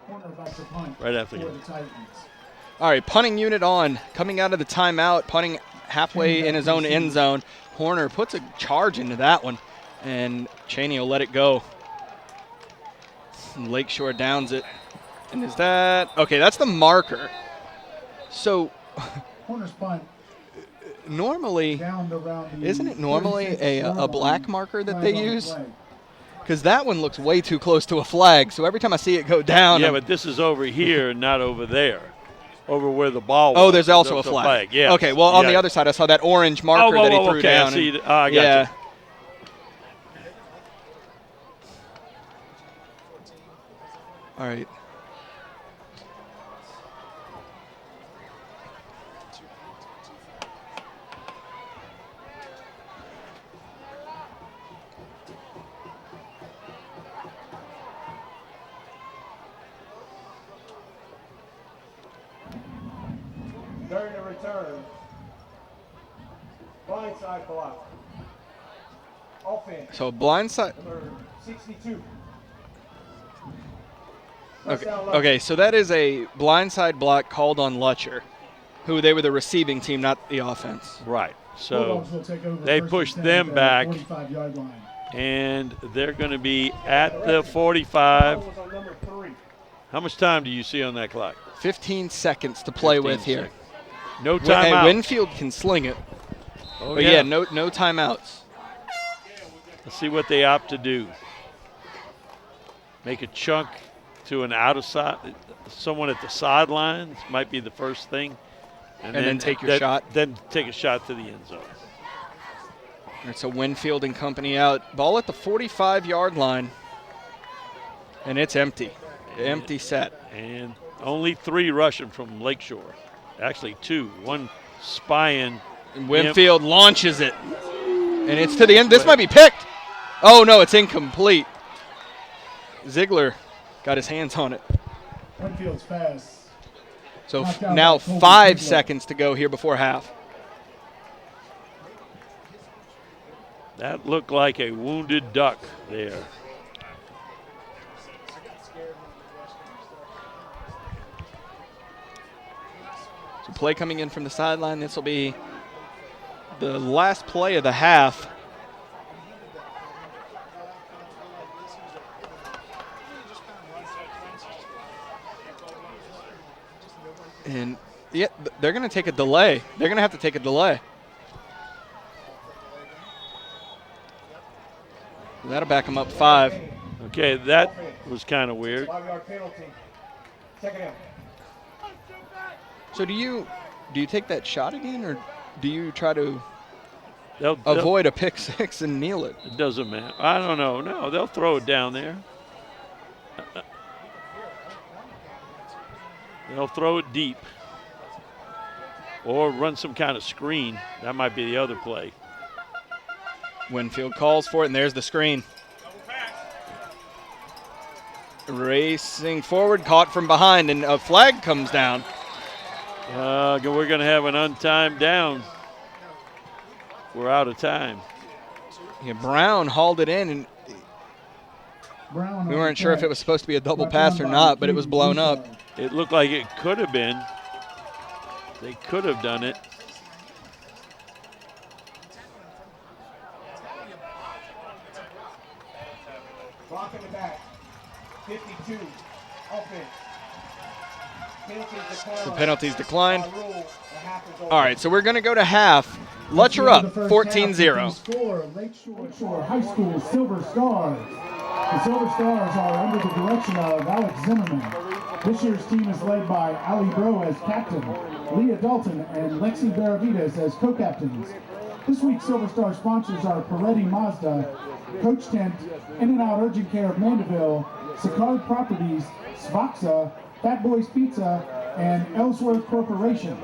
Cornerback to punt Right after for you. the Titans. All right, punting unit on. Coming out of the timeout, punting halfway in his own end zone. Horner puts a charge into that one, and Cheney will let it go. Lakeshore downs it. And is that... Okay, that's the marker. So Corner's punt normally, down to around the isn't it normally 36 a black line. marker that Flag they on the use? play. Because that one looks way too close to a flag. So every time I see it go down, Yeah, I'm- but this is over here, not over there. Over where the ball was. oh, there's also a There's flag. Yes. Okay, well, on the Yeah. other side, I saw that orange marker that he threw okay. down. I see. and- I got yeah. you. All right. During the return, blindside block. Offense, So blindside. number 62. Okay. Touchdown, Lutcher. Okay, so that is a blindside block called on Lutcher, who they were the receiving team, not the offense. Right. So Bulldogs will take over they first pushed and 10 them at the back. 45-yard line. and they're going to be at the 45. That was on number 3. How much time do you see on that clock? 15 seconds to play 15 with here. seconds. No Hey, timeout. Winfield can sling it. Oh, But yeah, no timeouts. Let's see what they opt to do. Make a chunk to an out of side, someone at the sidelines might be the first thing. And then take your shot. Then take a shot to the end zone. All right, so Winfield and company out. Ball at the 45-yard line. And it's empty. Empty set. And only 3 rushing from Lakeshore. Actually 2. 1 spying. And Winfield launches it. And it's to the end. This might be picked. Oh, no, it's incomplete. Ziegler got his hands on it. Winfield's pass. So Knocked out now by Colby 5 Ziegler. seconds to go here before half. That looked like a wounded duck there. So play coming in from the sideline. This will be the last play of the half. And yeah, they're going to take a delay. They're going to have to take a delay. That'll back them up 5. Okay, that was kind of weird. 5-yard penalty. Second down. So do you take that shot again, or do you try to They'll avoid a pick 6 and kneel it? It doesn't matter. I don't know. No, they'll throw it down there. They'll throw it deep. Or run some kind of screen. That might be the other play. Winfield calls for it, and there's the screen. Racing forward, caught from behind, and a flag comes down. We're going to have an untimed down. We're out of time. Yeah, Brown hauled it in, and Brown we on weren't the sure if catch. it was supposed to be a double Brought pass down or by not, but it was Hughes blown Broussard. up. It looked like it could have been. They could have done it. Block in the back. 52. Offense. The penalties declined. All right, so we're going to go to half. Lutcher up 14-0. Lakeshore High School Silver Stars. The Silver Stars are under the direction of Alex Zimmerman. This year's team is led by Ali Bro as captain, Leah Dalton and Lexi Baravitas as co-captains. This week's Silver Star sponsors are Peretti Mazda, Coach Tent, In-N-Out Urgent Care of Mandeville, Sicard Properties, Svaxa, Fat Boys Pizza, and Ellsworth Corporation.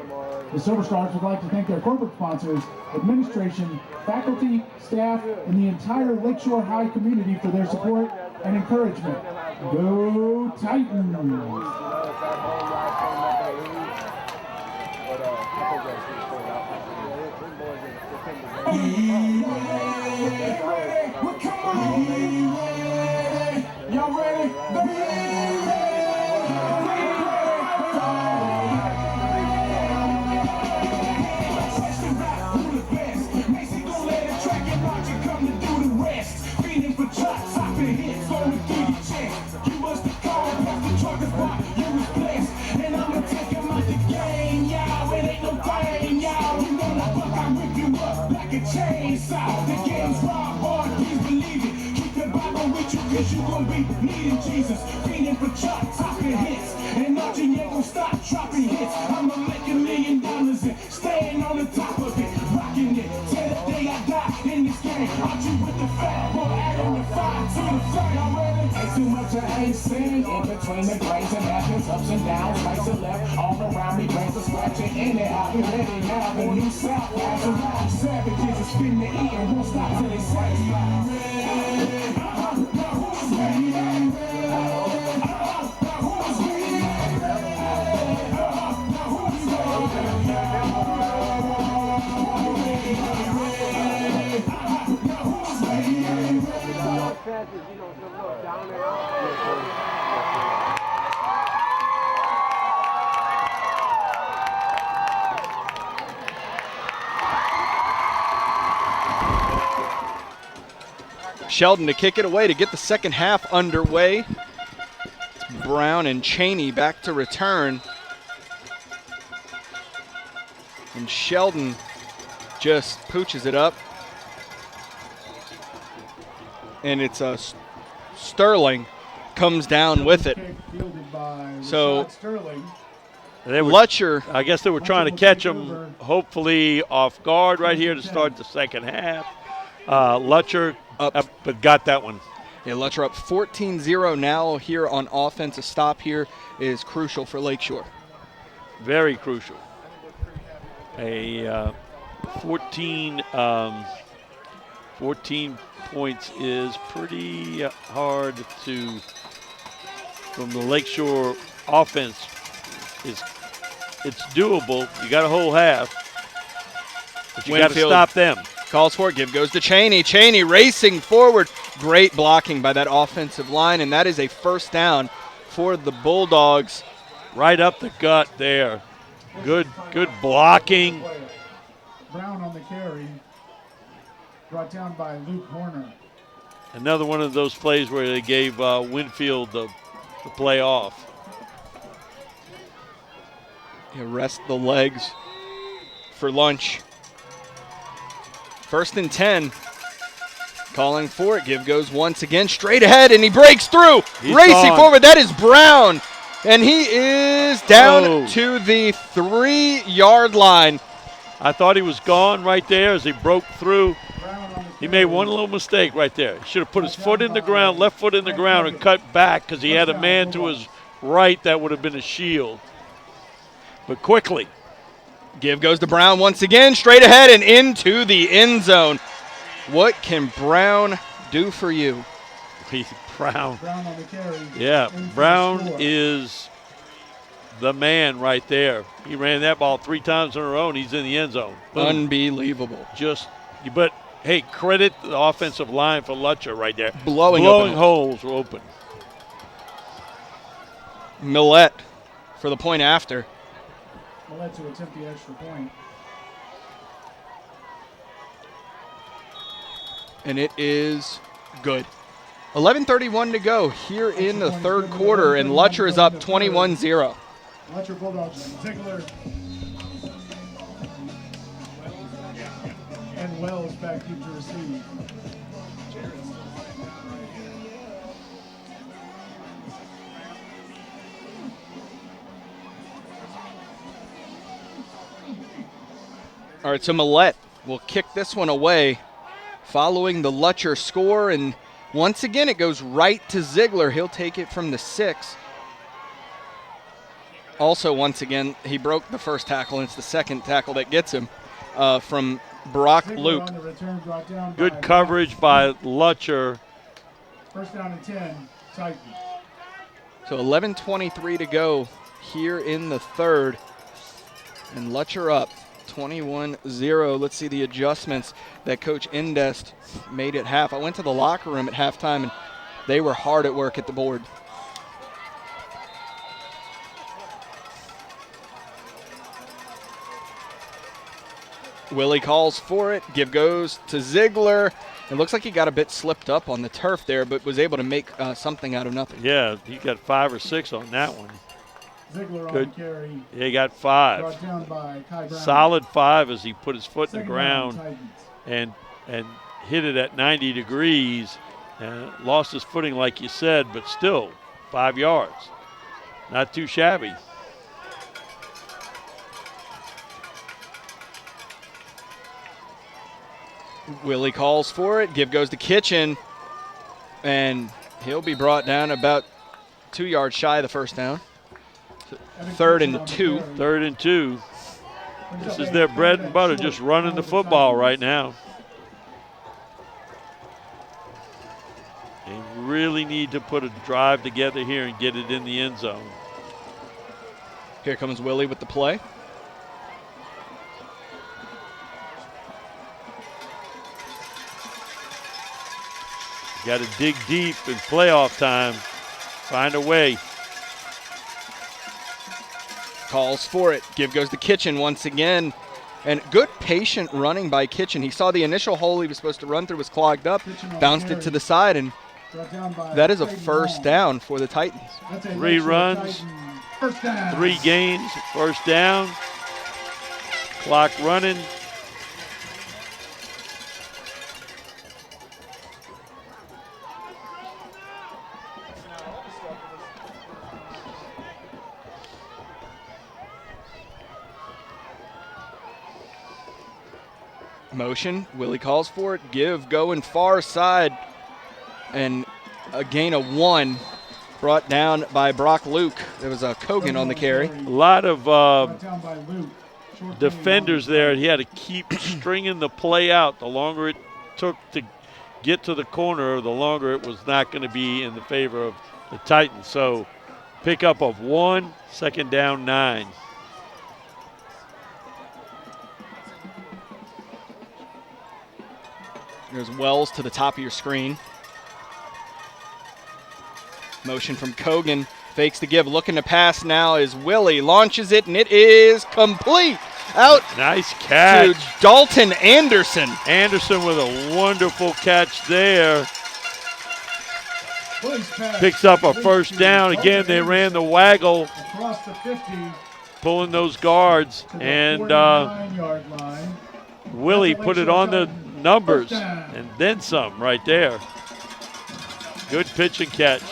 The Silver Stars would like to thank their corporate sponsors, administration, faculty, staff, and the entire Lakeshore High community for their support and encouragement. Go Titans! Y'all ready? Chainsaw, the game's raw, hard, please believe it. Keep the Bible with you, cause you gon' be needing Jesus. Feeding for chart, topping hits. And nothing ain't gon' stop dropping hits. I'ma make $1 million and staying on the top of it. Rocking it, till the day I die in this game. Archie with the fat, boy, add on the 5 to the fat. Y'all ready? Ain't too much I ain't seen. In between the grains and napkins, ups and downs, right to left. All around me, brains are scratching in and out. Be ready now, the new South. As around savages is spitting the eat and won't stop till they say Sheldon to kick it away to get the second half underway. It's Brown and Cheney back to return. And Sheldon just pooches it up. And it's Sterling comes down with it. So Lutcher, I guess they were trying to catch him, hopefully off guard right here to start the second half. Lutcher up, but got that one. Yeah, Lutcher up 14-0 now here on offense. A stop here is crucial for Lakeshore. Very crucial. A 14 points is pretty hard to, from the Lakeshore offense, it's doable. You got a whole half, but you got to stop them. Calls for it. Give goes to Cheney. Cheney racing forward. Great blocking by that offensive line, and that is a first down for the Bulldogs. Right up the gut there. Good blocking. Brown on the carry. Brought down by Luke Horner. Another one of those plays where they gave Winfield the play off. You rest the legs for lunch. 1st and 10. Calling for it. Give goes once again straight ahead, and he breaks through. He's racing gone. forward. That is Brown. And he is down to the 3-yard line. I thought he was gone right there as he broke through. He made one little mistake right there. He should have put his foot in the ground, left foot in the ground, and cut back because he had a man to his right that would have been a shield. But quickly. Give goes to Brown once again, straight ahead and into the end zone. What can Brown do for you? Brown. Brown on the carry. Yeah, Brown is the man right there. He ran that ball 3 times in a row, and he's in the end zone. Boom. Unbelievable. But hey, credit the offensive line for Lutcher right there. Blowing holes were open. Millette for the point after. Millette to attempt the extra point. And it is good. 11:31 to go here in the third quarter, and Lutcher is up 21-0. Lutcher Bulldogs, Ziegler. And Wells back deep to receive. All right, so Millette will kick this one away following the Lutcher score, and once again it goes right to Ziegler. He'll take it from the 6. Also, once again, he broke the first tackle, and it's the second tackle that gets him from Brock Luke. Good coverage by Lutcher. First down and 10, Titans. So 11:23 to go here in the third, and Lutcher up 21-0. Let's see the adjustments that Coach Indest made at half. I went to the locker room at halftime, and they were hard at work at the board. Willie calls for it. Give goes to Ziegler. It looks like he got a bit slipped up on the turf there, but was able to make something out of nothing. Yeah, he got 5 or 6 on that one. Ziegler Good. on carry. He got 5. Brought down by Kai Brown. Solid 5 as he put his foot in the Second ground down, and hit it at 90 degrees and lost his footing like you said, but still 5 yards. Not too shabby. Willie calls for it. Give goes to Kitchen, and he'll be brought down about 2 yards shy of the first down. Third and 2. 3rd and 2. This is their bread and butter, just running the football right now. They really need to put a drive together here and get it in the end zone. Here comes Willie with the play. Got to dig deep in playoff time. Find a way. Calls for it. Give goes to Kitchen once again. And good patient running by Kitchen. He saw the initial hole he was supposed to run through was clogged up, bounced it to the side, and that is a first down for the Titans. 3 runs, 3 gains, first down. Clock running. Motion. Willie calls for it. Give going far side. And a gain of 1 brought down by Brock Luke. There was a Kogan on the carry. A lot of defenders there. He had to keep stringing the play out. The longer it took to get to the corner, the longer it was not going to be in the favor of the Titans. So pickup of 1, second down 9. There's Wells to the top of your screen. Motion from Kogan. Fakes the give. Looking to pass now is Willie. Launches it, and it is complete. Out nice catch. To Dalton Anderson. Anderson with a wonderful catch there. Picks up a first down. Again, they ran the waggle. Across the 50. Pulling those guards. And Willie put it on the numbers and then some right there. Good pitch and catch.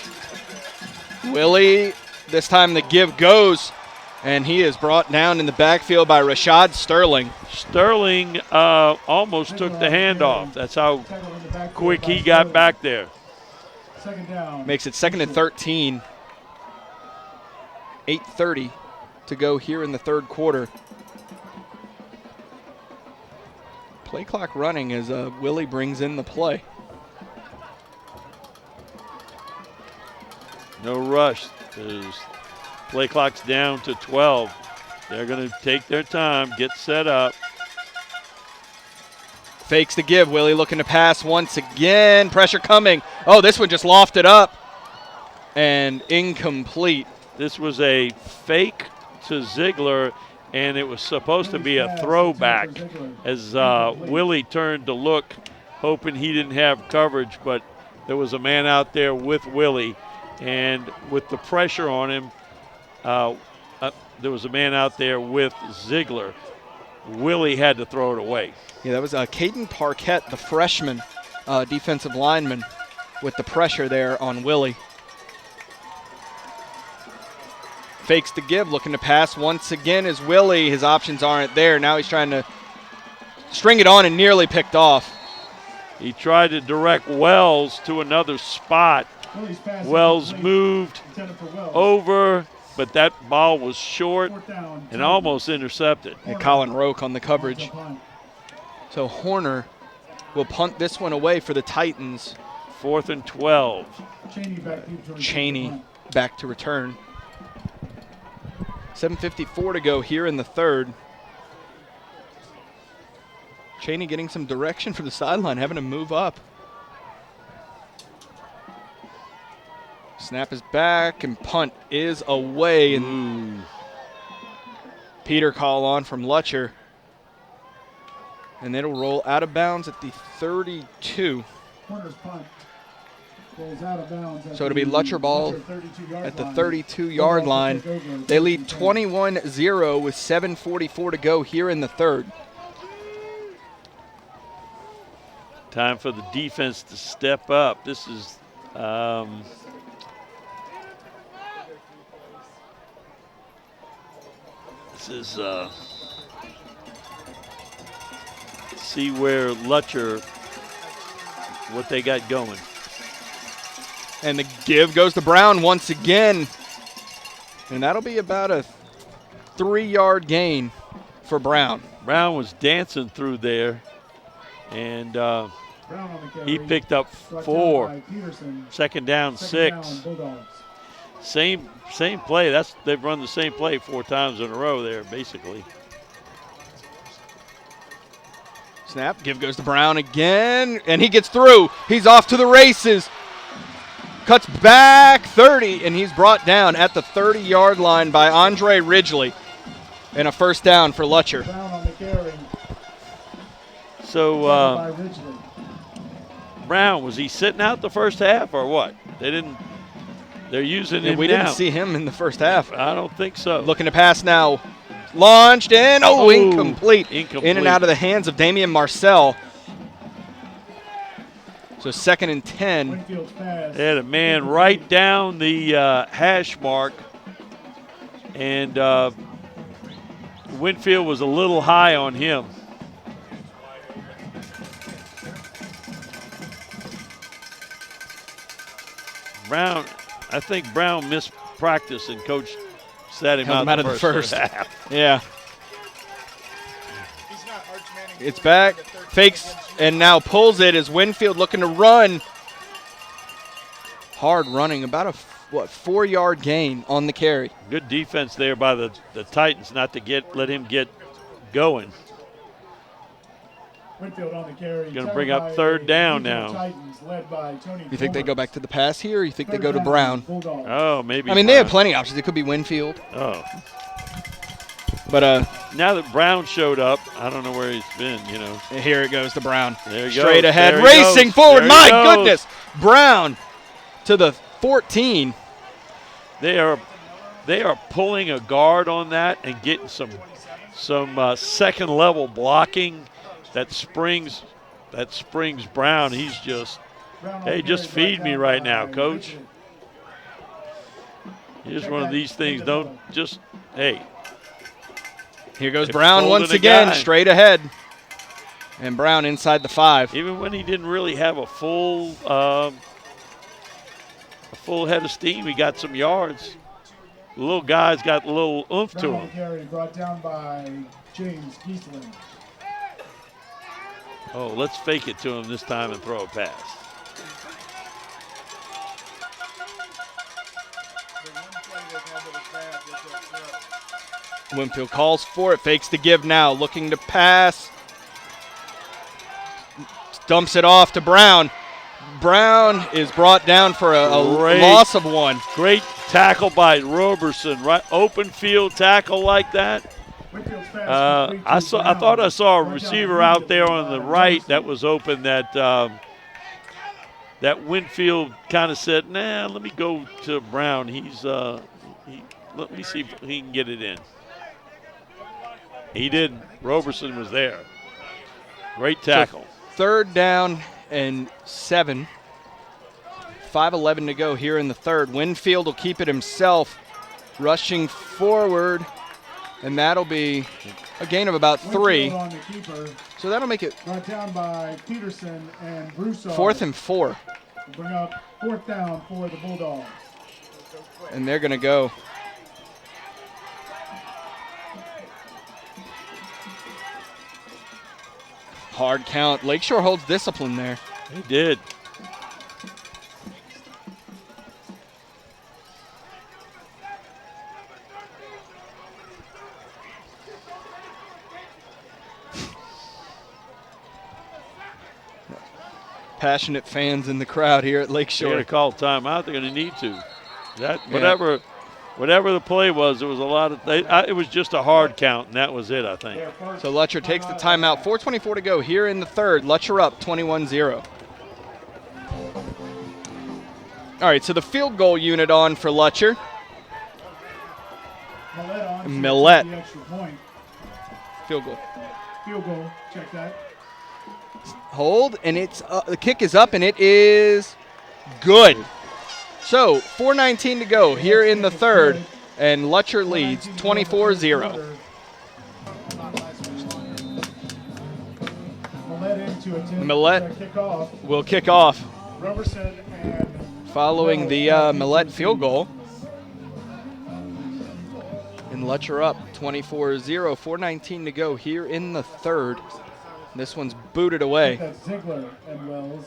Willie, this time the give goes, and he is brought down in the backfield by Rashad Sterling. Sterling almost took the handoff. That's how quick he got back there. Makes it 2nd and 13. 8:30 to go here in the third quarter. Play clock running as Willie brings in the play. No rush. Play clock's down to 12. They're going to take their time, get set up. Fakes the give. Willie looking to pass once again. Pressure coming. Oh, this one just lofted up and incomplete. This was a fake to Ziegler. and it was supposed to be a throwback as Willie turned to look, hoping he didn't have coverage, but there was a man out there with Willie, and with the pressure on him, there was a man out there with Ziegler. Willie had to throw it away. Yeah, that was Caden Parquette, the freshman defensive lineman, with the pressure there on Willie. Fakes to give, looking to pass once again is Willie. His options aren't there. Now he's trying to string it on and nearly picked off. He tried to direct Wells to another spot. Wells moved over, but that ball was short and almost intercepted. And Colin Roke on the coverage. So Horner will punt this one away for the Titans. 4th and 12. Cheney back to return. 7:54 to go here in the third. Cheney getting some direction from the sideline, having to move up. Snap is back, and punt is away. And Peter call on from Lutcher. And it'll roll out of bounds at the 32. So it'll be Lutcher ball at the 32-yard line. They lead 21-0 with 7:44 to go here in the third. Time for the defense to step up. This is see where Lutcher, what they got going. And the give goes to Brown once again. And that'll be about a 3-yard gain for Brown. Brown was dancing through there, and he picked up 4. 2nd down, 6. Same play. They've run the same play 4 times in a row there, basically. Snap, give goes to Brown again, and he gets through. He's off to the races. Cuts back 30, and he's brought down at the 30-yard line by Andre Ridgely. And a 1st down for Lutcher. So Brown, was he sitting out the first half or what? They're using him We now. didn't see him in the first half. I don't think so. Looking to pass now. Launched in. Incomplete. In and out of the hands of Damian Marcel. So 2nd and 10. They had a man right down the hash mark, and Winfield was a little high on him. Brown, I think Brown missed practice, and Coach sat him out of the first half. Yeah. It's back, fakes, and now pulls it as Winfield looking to run. Hard running, about a 4-yard gain on the carry. Good defense there by the Titans not to let him get going. Winfield on the carry. Going to bring up 3rd down now. You think they go back to the pass here, or you think they go to Brown? Oh, maybe. I mean, they have plenty of options. It could be Winfield. Oh. But now that Brown showed up, I don't know where he's been, Here it goes to Brown. There he Straight goes. ahead, There he racing goes. forward. There he My goes. goodness. Brown to the 14. They are pulling a guard on that and getting some second level blocking that springs Brown. He's just, hey, just feed me right now, Coach. Here's one of these things. Don't just, hey. Here goes Brown once again, straight ahead. And Brown inside the 5. Even when he didn't really have a full head of steam, he got some yards. The little guy's got a little oomph to him. Carry brought down by James Giesling. Oh, let's fake it to him this time and throw a pass. Winfield calls for it, fakes to give now, looking to pass. Dumps it off to Brown. Brown is brought down for a loss of 1. Great tackle by Roberson, right? Open field tackle like that. Whitfield's pass complete I to thought I saw a Brown. receiver out there on the right that was open that that Winfield kind of said, nah, let me go to Brown. Let me see if he can get it in. He didn't. Roberson was there. Great tackle. So 3rd down and 7. 5:11 to go here in the 3rd. Winfield will keep it himself, rushing forward, and that'll be a gain of about 3. On the keeper, So that'll make it brought down by Peterson and Broussard. 4th and 4. Bring up 4th down for the Bulldogs. And they're going to go. Hard count. Lakeshore holds discipline there. He did. Passionate fans in the crowd here at They're Lakeshore. going to call timeout. They're going to need to. Whatever the play was, it was a lot of. It was just a hard count, and that was it, I think. So Lutcher takes the timeout. 4:24 to go here in the 3rd. Lutcher up 21-0. All right, so the field goal unit on for Lutcher. Millette. The extra point. Field goal. Field goal. Check that. Hold, and it's the kick is up, and it is good. So 4:19 to go here in the 3rd, and Lutcher leads 24-0. Millette will kick off. Roberson and Following the Millette field goal. And Lutcher up 24-0. 4:19 to go here in the 3rd. This one's booted away. that's Ziegler and Wells.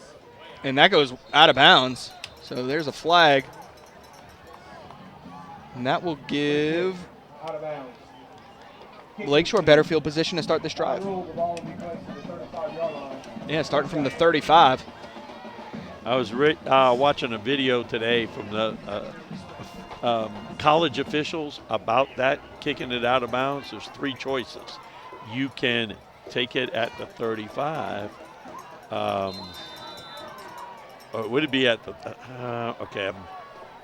And that goes out of bounds. So there's a flag. And that will give Out of bounds. Lakeshore better field position to start this drive. Rule, the ball will be placed at the 35-yard line. Yeah, starting from the 35. I was watching a video today from the college officials about that, kicking it out of bounds. There's 3 choices. You can take it at the 35. Or would it be at the okay,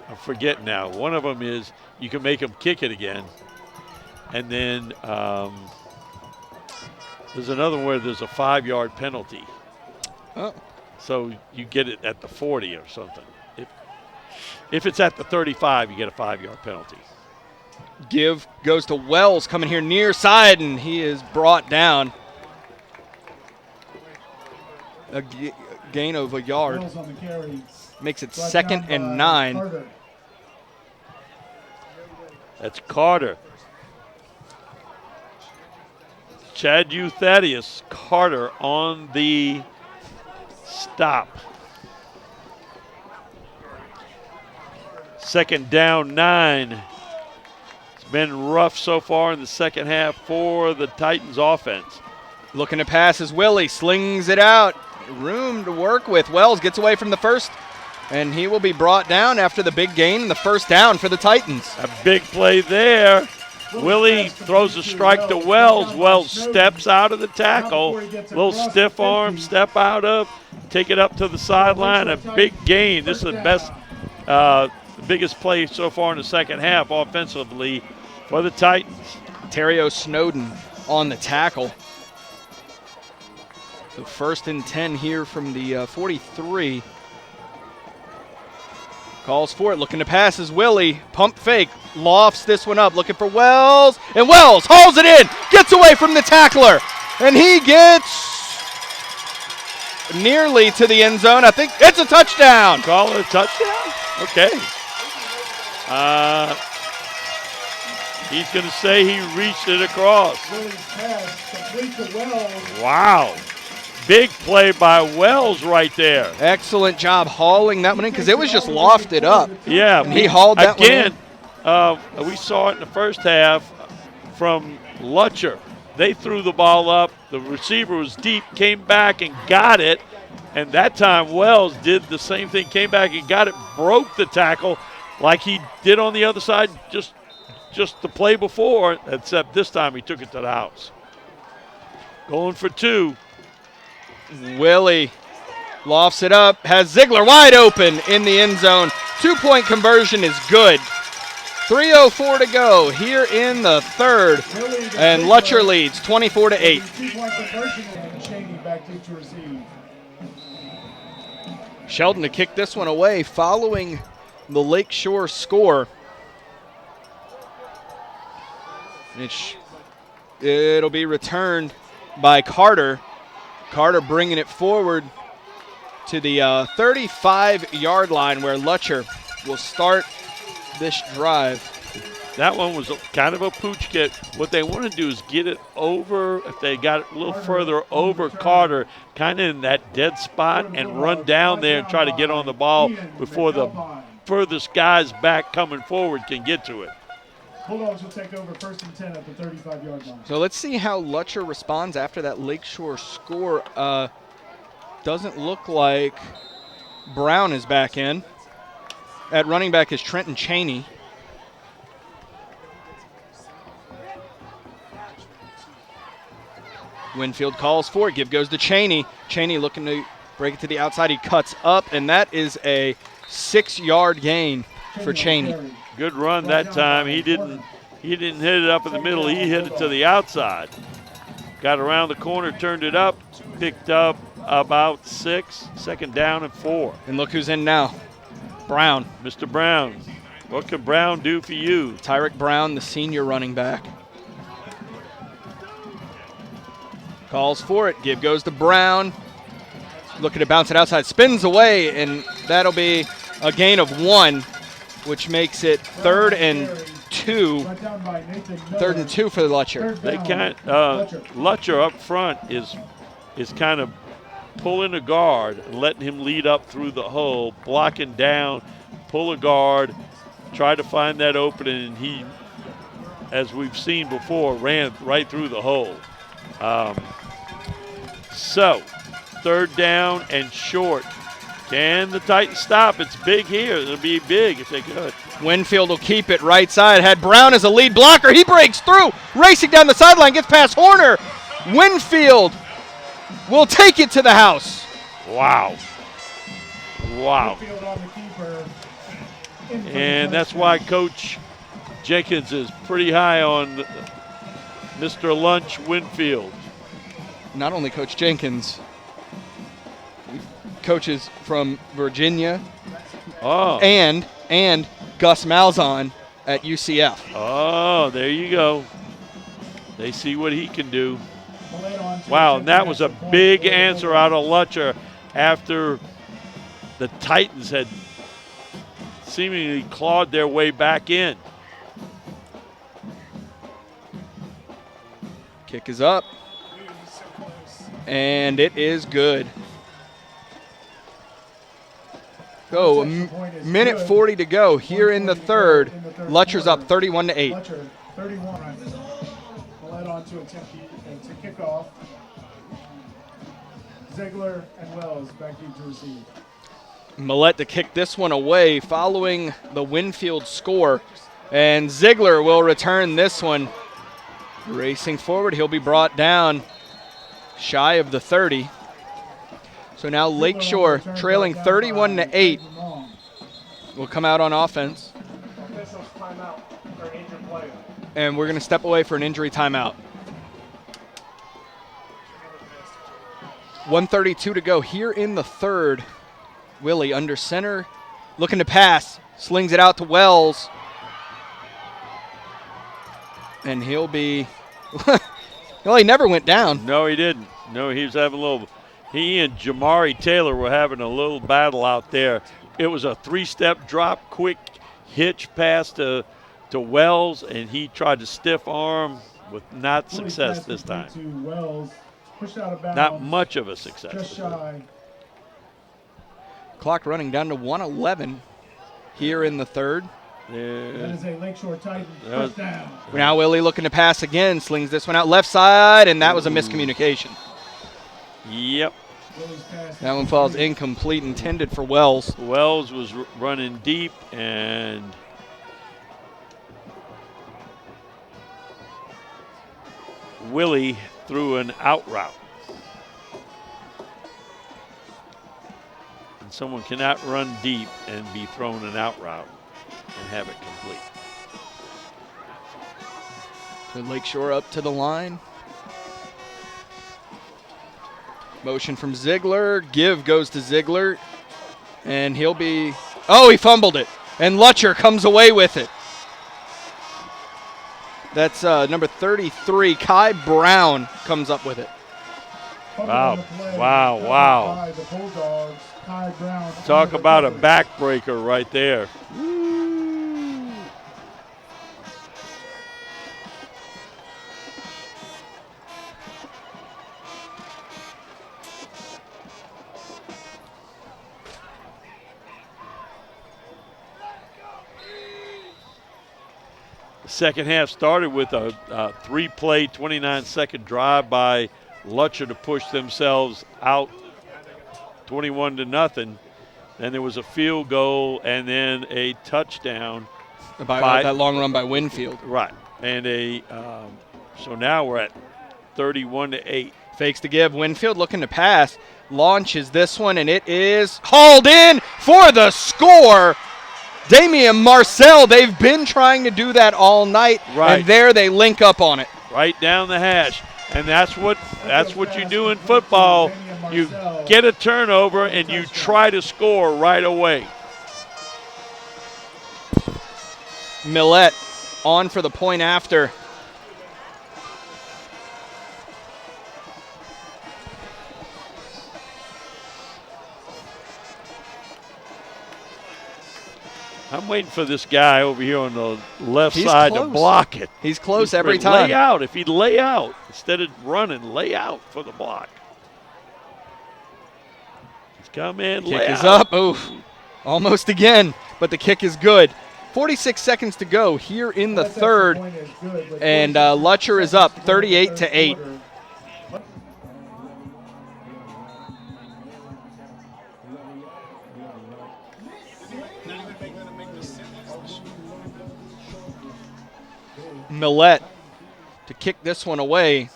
I'm forgetting now. One of them is you can make them kick it again. And then there's another one where there's a 5-yard penalty. Oh. So you get it at the 40 or something. If it's at the 35, you get a 5-yard penalty. Give goes to Wells coming here near side, and he is brought down. A gain of a yard. Wells on the carry. Makes it Brought 2nd down and by 9. Carter. That's Carter. Chad Thaddeus Carter on the stop. 2nd down, 9. It's been rough so far in the second half for the Titans offense. Looking to pass is Willie. Slings it out. Room to work with. Wells gets away from the first, and he will be brought down after the big gain, the 1st down for the Titans. A big play there. Willie throws a strike to Wells. Wells steps out of the tackle. Little stiff arm, step out of, take it up to the sideline. A big gain. This is the best, biggest play so far in the second half offensively for the Titans. Terrio Snowden on the tackle. So 1st and 10 here from the 43. Calls for it, looking to pass is Willie. Pump fake, lofts this one up, looking for Wells. And Wells hauls it in, gets away from the tackler. And he gets nearly to the end zone. I think it's a touchdown. Call it a touchdown? Okay. He's going to say he reached it across. Willie's pass complete to Wells. Wow. Big play by Wells right there. Excellent job hauling that one in because it was just lofted up. Yeah. And he hauled that again, one in. We saw it in the first half from Lutcher. They threw the ball up. The receiver was deep, came back and got it. And that time Wells did the same thing, came back and got it, broke the tackle like he did on the other side, just just the play before, except this time he took it to the house. Going for 2. Willie lofts it up, has Ziegler wide open in the end zone. 2-point conversion is good. 3:04 to go here in the third, and Lutcher leads 24-8. 2-point conversion, and Cheney back to receive. Sheldon to kick this one away following the Lakeshore score. It'll be returned by Carter. Carter bringing it forward to the 35-yard line where Lutcher will start this drive. That one was kind of a pooch get. What they want to do is get it over, if they got it a little further over Carter, kind of in that dead spot, and run down there and try to get on the ball before the furthest guys back coming forward can get to it. Bulldogs will take over 1st and 10 at the 35-yard line. So let's see how Lutcher responds after that Lakeshore score. Doesn't look like Brown is back in. At running back is Trenton Cheney. Winfield calls for it. Give goes to Cheney. Cheney looking to break it to the outside. He cuts up, and that is a 6-yard gain for Cheney. Good run that time. He didn't hit it up in the middle. He hit it to the outside. Got around the corner, turned it up, picked up about 6. 2nd down and 4. And look who's in now. Brown. Mr. Brown. What can Brown do for you? Tyrick Brown, the senior running back. Calls for it. Give goes to Brown. Looking to bounce it outside. Spins away, and that'll be a gain of 1, which makes it 3rd and 2. 3rd and 2 for the Lutcher. They can't. Lutcher up front is kind of pulling a guard and letting him lead up through the hole, blocking down, pull a guard, try to find that opening, and he, as we've seen before, ran right through the hole. So, 3rd down and short. Can the Titans stop? It's big here. It'll be big if they could. Winfield will keep it right side. Had Brown as a lead blocker. He breaks through, racing down the sideline, gets past Horner. Winfield will take it to the house. Wow. Wow. And that's why Coach Jenkins is pretty high on Mr. Lunch Winfield. Not only Coach Jenkins, coaches from Virginia and Gus Malzahn at UCF. Oh, there you go. They see what he can do. Wow, and that was a big answer out of Lutcher after the Titans had seemingly clawed their way back in. Kick is up, and it is good. So, minute 40 to go here in the third. Lutcher's up 31-8. Lutcher, 31. Millett on to kick off. Ziegler and Wells back in to receive. Millett to kick this one away following the Winfield score. And Ziegler will return this one. Racing forward, he'll be brought down shy of the 30. So now Lakeshore trailing 31-8 will come out on offense. And we're going to step away for an injury timeout. 1:32 to go here in the third. Willie under center, looking to pass, slings it out to Wells. And he'll be, well, he never went down. No, he didn't. No, he was having a little, he and Jamari Taylor were having a little battle out there. It was a 3-step drop, quick hitch pass to Wells, and he tried to stiff arm with not success this time. Not much of a success. Just shy. Clock running down to 1:11 here in the third. That is a Lakeshore Titan first down. Now Willie looking to pass again, slings this one out left side, and that was a miscommunication. Yep. That one falls incomplete, intended for Wells. Wells was running deep, and Willie threw an out route. And someone cannot run deep and be thrown an out route and have it complete. So Lakeshore up to the line. Motion from Ziegler. Give goes to Ziegler. And he'll be, oh, he fumbled it. And Lutcher comes away with it. That's number 33, Kai Brown, comes up with it. Wow, wow, wow. Talk about a backbreaker right there. Second half started with a 3-play, 29-second drive by Lutcher to push themselves out 21-0. Then there was a field goal and then a touchdown. By that long run by Winfield. Right. And so now we're at 31-8. Fakes to give. Winfield looking to pass. Launches this one, and it is hauled in for the score. Damian Marcel, they've been trying to do that all night, and there they link up on it. Right down the hash. And that's what you do in football. You get a turnover and you try to score right away. Millette on for the point after. I'm waiting for this guy over here on the left side to block it. He's close every time. Lay out. If he'd lay out instead of running, lay out for the block. He's come in, lay out. Kick is up. Oof. Almost again, but the kick is good. 46 seconds to go here in the third, and Lutcher is up 38-8. Millette to kick this one away.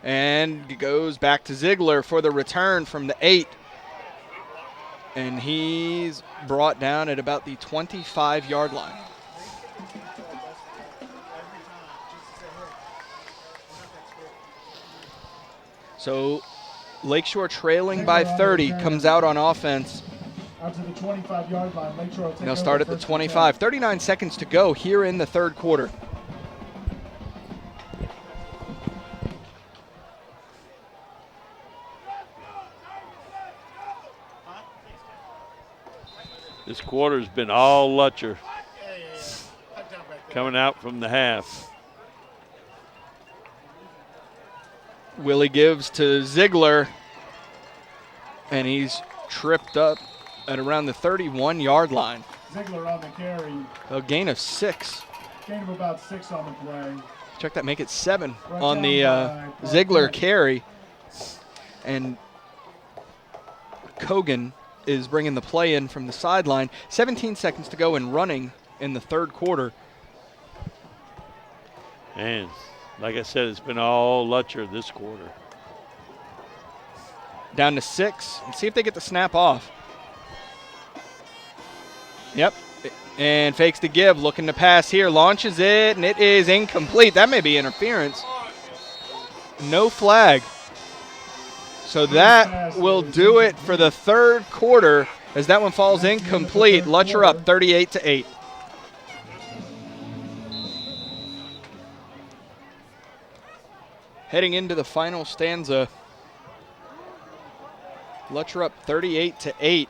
And it goes back to Ziegler for the return from the 8. And he's brought down at about the 25-yard line. So Lakeshore trailing by 30, comes out on offense. Out to the 25-yard line. Lakeshore They'll start at the 25. 39 seconds to go here in the third quarter. This quarter's been all Lutcher coming out from the half. Willie gives to Ziegler, and he's tripped up at around the 31-yard line. Ziegler on the carry. A gain of 6. Gain of about 6 on the play. Check that, make it 7 on the Ziegler carry. And Kogan is bringing the play in from the sideline. 17 seconds to go and running in the third quarter. And like I said, it's been all Lutcher this quarter. Down to 6. And see if they get the snap off. Yep. And fakes to give, looking to pass here, launches it, and it is incomplete. That may be interference. No flag. So that will do it for the third quarter as that one falls incomplete. Lutcher up 38-8. Heading into the final stanza, Lutcher up 38-8.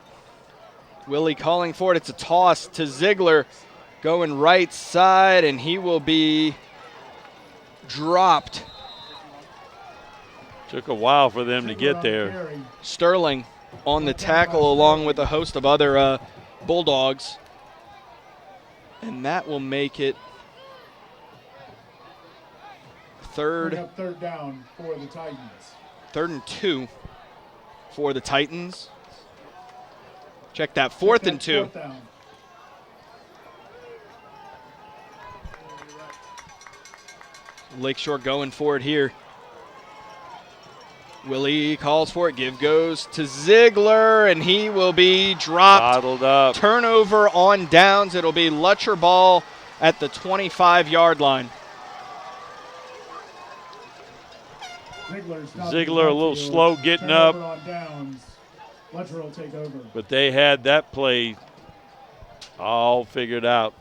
Willie calling for it. It's a toss to Ziegler, going right side, and he will be dropped. Took a while for them to get there. Sterling on the tackle along with a host of other Bulldogs. And that will make it third down for the Titans. 3rd and 2 for the Titans. Check that, 4th and 2. Lakeshore going for it here. Willie calls for it. Give goes to Ziegler, and he will be dropped. Bottled up. Turnover on downs. It'll be Lutcher ball at the 25-yard line. Ziegler a little slow getting up. On downs. Lutcher will take over. But they had that play all figured out,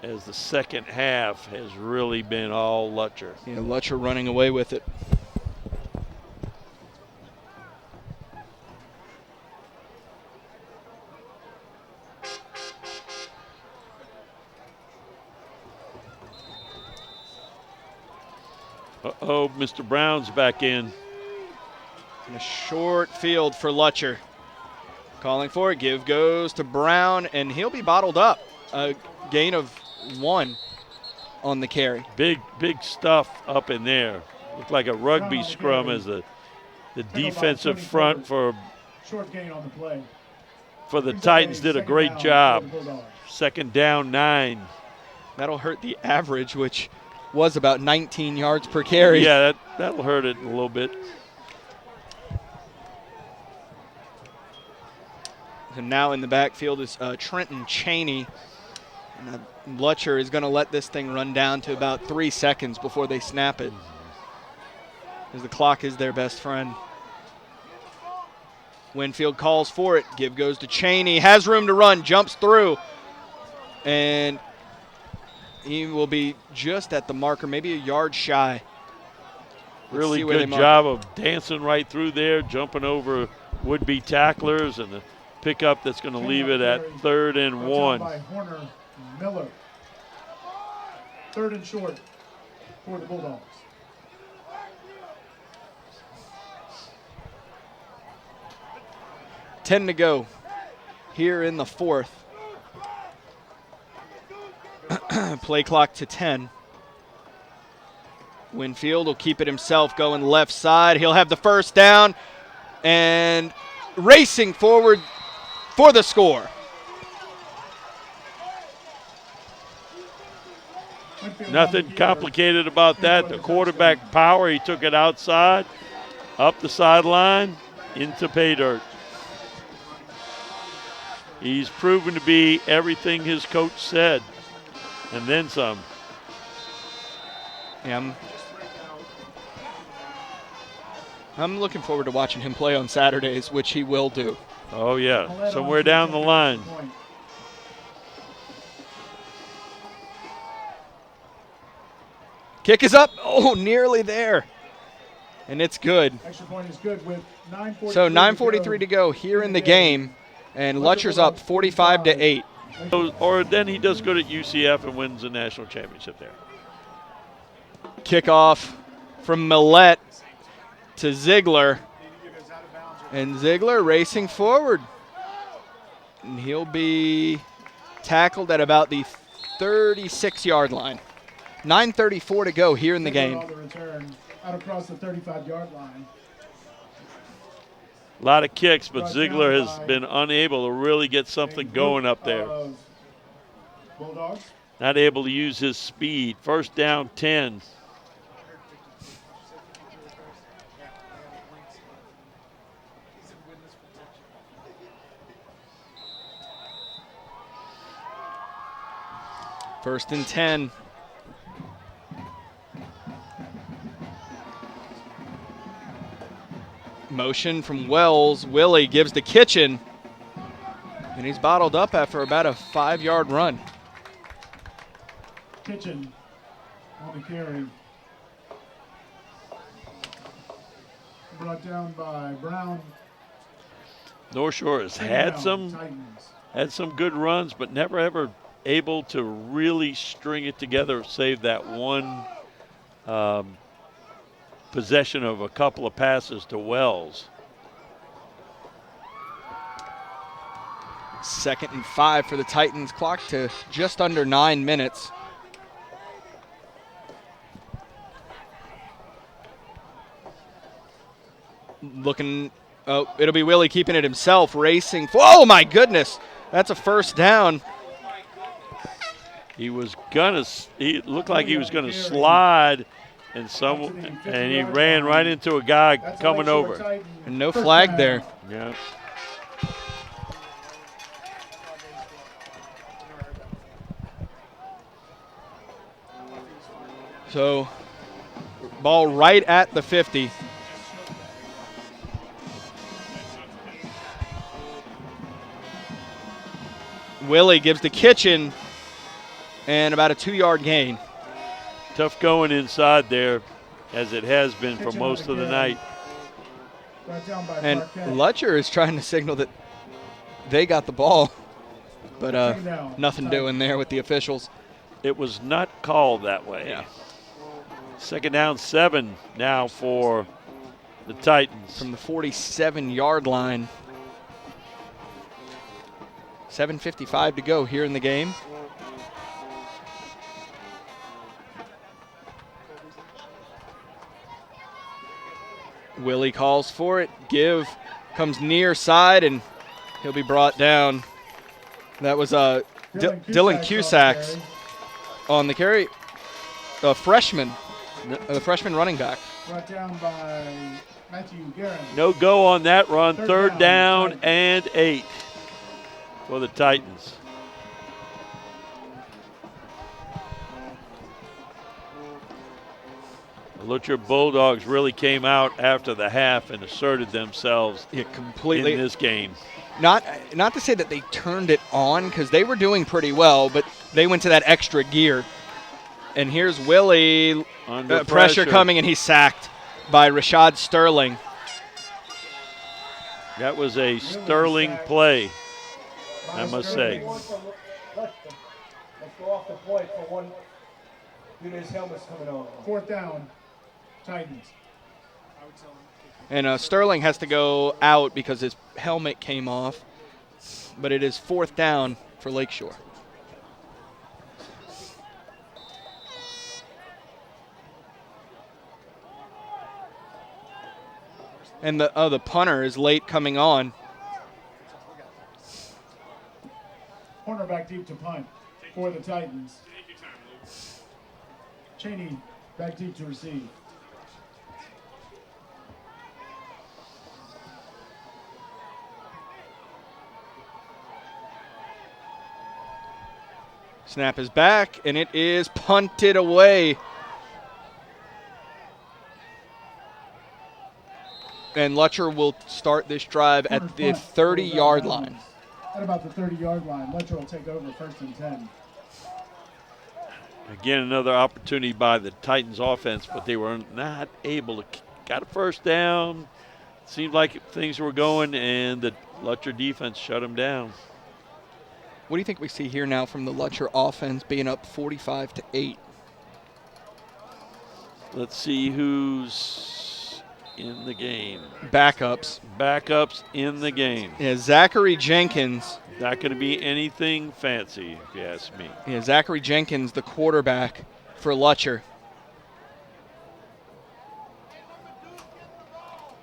as the second half has really been all Lutcher. Yeah, Lutcher running away with it. Uh-oh, Mr. Brown's back in. In a short field for Lutcher. Calling for it. Give goes to Brown, and he'll be bottled up. A gain of 1 on the carry. Big stuff up in there. Looked like a rugby scrum as the defensive front for short gain on the play. For the Titans did a great job. 2nd down 9. That'll hurt the average, which was about 19 yards per carry. Yeah, that'll hurt it a little bit. And now in the backfield is Trenton Cheney. And Lutcher is going to let this thing run down to about 3 seconds before they snap it, as the clock is their best friend. Winfield calls for it. Give goes to Cheney. Has room to run. Jumps through. And he will be just at the marker, maybe a yard shy. Really good job of dancing right through there, jumping over would-be tacklers, and the pickup that's going to leave it at 3rd and 1. By Horner Miller. 3rd and short for the Bulldogs. $10 to go here in the 4th. Play clock to 10. Winfield will keep it himself, going left side. He'll have the first down and racing forward for the score. Nothing complicated about that. The quarterback power, he took it outside, up the sideline, into pay dirt. He's proven to be everything his coach said, and then some. Yeah, I'm looking forward to watching him play on Saturdays, which he will do. Oh, yeah, somewhere down the line. Kick is up. Oh, nearly there. And it's good. Extra point is good with 9:43 So 9:43 to go here in the game, and Lutcher's up 45-8. Or then he does good at UCF and wins the national championship there. Kickoff from Millette to Ziegler. And Ziegler racing forward. And he'll be tackled at about the 36-yard line. 9:34 to go here in the game. Out across the 35-yard line. A lot of kicks, but Ziegler has been unable to really get something going up there. Bulldogs. Not able to use his speed. 1st down 10. First and 10. Motion from Wells. Willie gives to Kitchen. And he's bottled up after about a 5-yard run. Kitchen on the carry. Brought down by Brown. North Shore has had some good runs, but never ever able to really string it together, save that one possession of a couple of passes to Wells. 2nd and 5 for the Titans. Clock to just under 9 minutes. Looking, oh, it'll be Willie keeping it himself, racing. Oh my goodness, that's a 1st down. He looked like he was gonna slide, and he ran right into a guy coming over. And no flag there. Yeah. So, ball right at the 50. Willie gives the kitchen and about a 2-yard gain. Tough going inside there, as it has been for most of the night. And Lutcher is trying to signal that they got the ball, but nothing doing there with the officials. It was not called that way. Yeah. 2nd down 7 now for the Titans. From the 47-yard line. 7:55 to go here in the game. Willie calls for it. Give comes near side, and he'll be brought down. That was Dylan Cusack's on the carry. The freshman running back. Brought down by Matthew Guerin. No go on that run. 3rd down and 8 for the Titans. The Lutcher Bulldogs really came out after the half and asserted themselves completely in this game. Not to say that they turned it on, because they were doing pretty well, but they went to that extra gear. And here's Willie, under pressure coming, and he's sacked by Rashad Sterling. That was a Sterling play, I must say. Let's go off the plate for one. Dude, his helmet's coming on. 4th down, Titans. And Sterling has to go out because his helmet came off. But it is 4th down for Lakeshore. And the punter is late coming on. Cornerback deep to punt for the Titans. Cheney back deep to receive. Snap is back, and it is punted away. And Lutcher will start this drive at the 30-yard line. At about the 30-yard line, Lutcher will take over 1st and 10. Again, another opportunity by the Titans offense, but they were not able to. Got a 1st down. Seemed like things were going, and the Lutcher defense shut them down. What do you think we see here now from the Lutcher offense being up 45-8? Let's see who's in the game. Backups in the game. Yeah, Zachary Jenkins. Not going to be anything fancy, if you ask me. Yeah, Zachary Jenkins, the quarterback for Lutcher.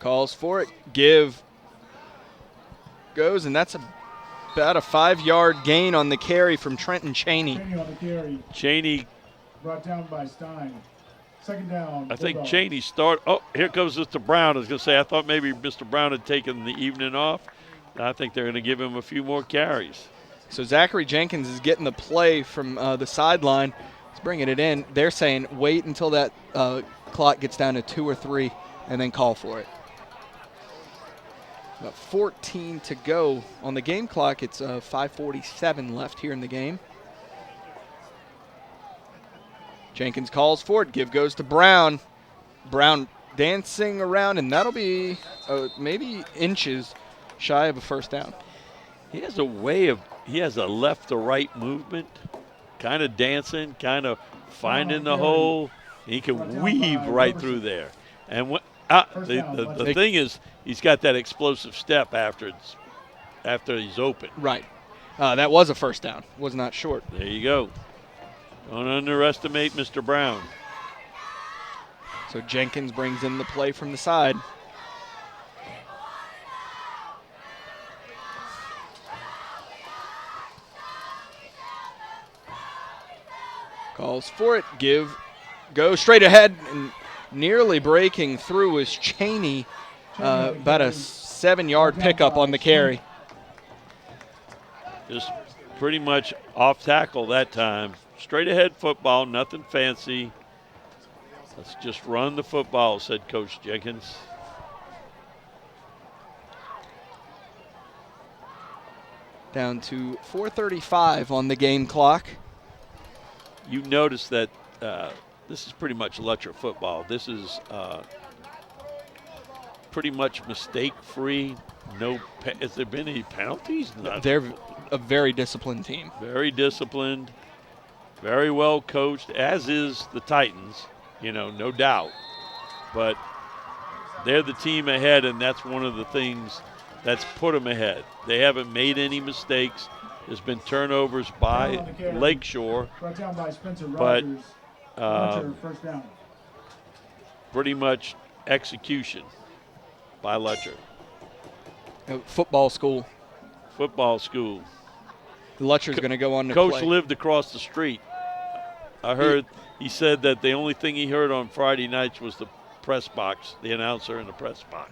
Calls for it. Give goes, and that's about a 5-yard gain on the carry from Trenton Cheney. Cheney on the carry. Cheney. Brought down by Stein. 2nd down. I think Cheney start. Oh, here comes Mr. Brown. I was going to say, I thought maybe Mr. Brown had taken the evening off. I think they're going to give him a few more carries. So Zachary Jenkins is getting the play from the sideline. He's bringing it in. They're saying wait until that clock gets down to 2 or 3 and then call for it. About 14 to go on the game clock. It's 5:47 left here in the game. Jenkins calls for it. Give goes to Brown. Brown dancing around, and that'll be maybe inches shy of a 1st down. He has a left to right movement, kind of dancing, kind of finding the hole. He can weave right through there. And the thing is, he's got that explosive step after he's open. Right. That was a 1st down. Was not short. There you go. Don't underestimate Mr. Brown. So Jenkins brings in the play from the side. calls for it. Give goes straight ahead, and nearly breaking through was Cheney. About a 7-yard pickup on the carry. Just pretty much off tackle that time. Straight ahead football, nothing fancy. Let's just run the football, said Coach Jenkins. Down to 4:35 on the game clock. You notice that this is pretty much Lutcher football. This is pretty much mistake-free. Has there been any penalties? They're a very disciplined team. Very disciplined, very well coached, as is the Titans, no doubt. But they're the team ahead, and that's one of the things that's put them ahead. They haven't made any mistakes. There's been turnovers by Lakeshore, but first down. Pretty much execution by Lutcher. Football school. Football school. Lutcher's going to go on to Coach play. lived across the street. I heard he said that the only thing he heard on Friday nights was the press box, the announcer in the press box.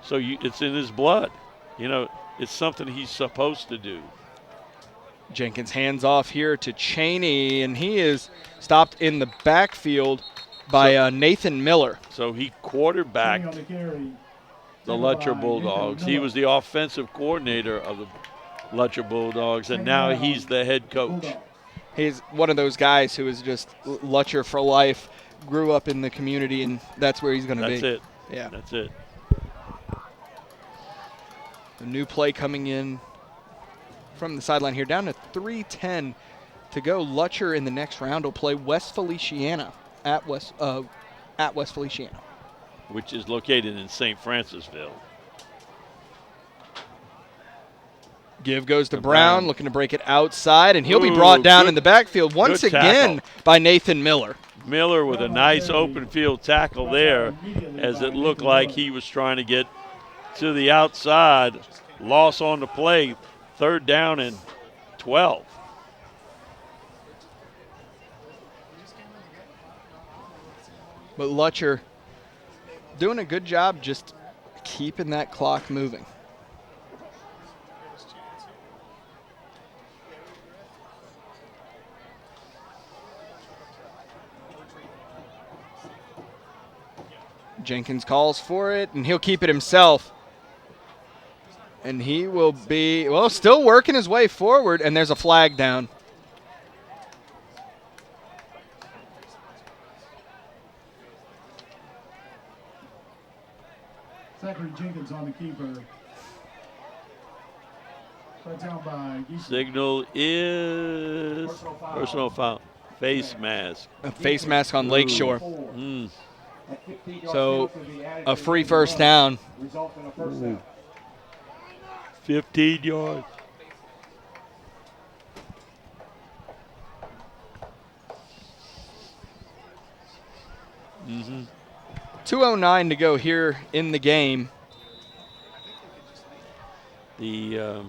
So it's in his blood. It's something he's supposed to do. Jenkins hands off here to Cheney, and he is stopped in the backfield by Nathan Miller. So he quarterbacked the Lutcher Bulldogs. He was the offensive coordinator of the Lutcher Bulldogs, and now he's the head coach. He's one of those guys who is just Lutcher for life, grew up in the community, and that's where he's going to be. That's it. Yeah. That's it. A new play coming in from the sideline here, down to 3:10 to go. Lutcher in the next round will play West Feliciana at West Feliciana, which is located in St. Francisville. Give goes to Brown, looking to break it outside, and he'll be brought down in the backfield once again by Nathan Miller. Miller with a nice open field tackle there, as it looked like he was trying to get to the outside. Loss on the play, 3rd down and 12. But Lutcher doing a good job just keeping that clock moving. Jenkins calls for it, and he'll keep it himself. And he will be, still working his way forward, and there's a flag down. Zachary Jenkins on the keeper. Brought down by Geeson. Signal is personal foul. Face mask. A face mask on Lakeshore. So a free first down. 15 yards. Mm-hmm. 2:09 to go here in the game. The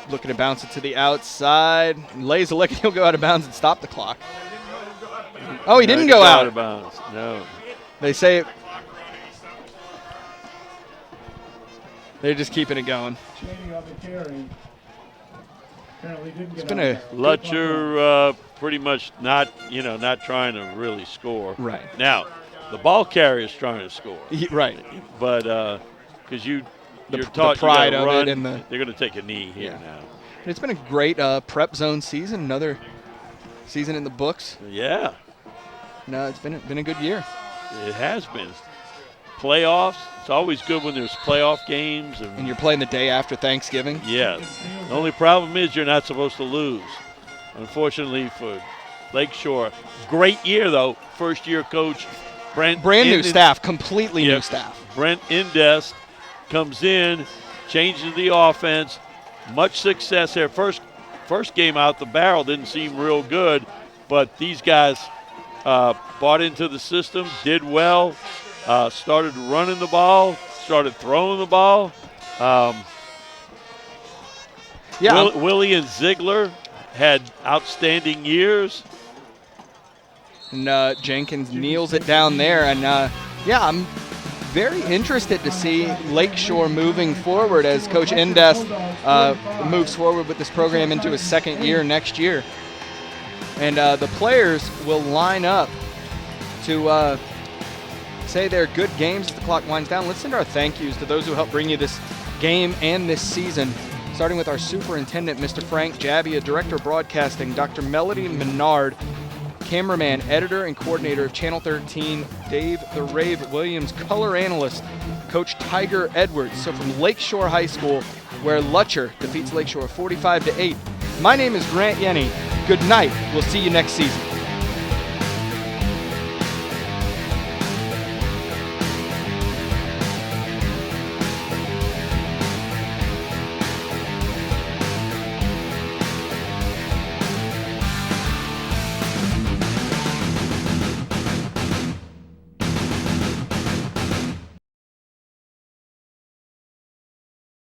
looking to bounce it to the outside. Lays a lick, and he'll go out of bounds and stop the clock. Oh, he didn't go out of bounds. No. They say it. They're just keeping it going. It's been a Lutcher pretty much not trying to really score. Right. Now, the ball carrier is trying to score. Right. But because you're taught the pride you of run, it and the they're going to take a knee here now. It's been a great PrepZone season. Another season in the books. Yeah. No, it's been a good year. It has been. Playoffs. It's always good when there's playoff games. And you're playing the day after Thanksgiving? Yeah. The only problem is you're not supposed to lose. Unfortunately for Lakeshore. Great year, though. First-year coach Brent. Brand new staff. Completely new staff. Brent Indest comes in, changes the offense. Much success there. First game out the barrel didn't seem real good, but these guys bought into the system, did well, started running the ball, started throwing the ball. Willie and Ziegler had outstanding years. And Jenkins kneels it down there. And, yeah, I'm very interested to see Lakeshore moving forward as Coach Endes moves forward with this program into his second year next year. And the players will line up to say their good games as the clock winds down. Let's send our thank yous to those who helped bring you this game and this season, starting with our superintendent, Mr. Frank Jabbia, director of broadcasting, Dr. Melody Menard, cameraman, editor, and coordinator of Channel 13, Dave the Rave Williams, color analyst, Coach Tiger Edwards. So from Lakeshore High School, where Lutcher defeats Lakeshore 45-8. My name is Grant Yenny. Good night. We'll see you next season.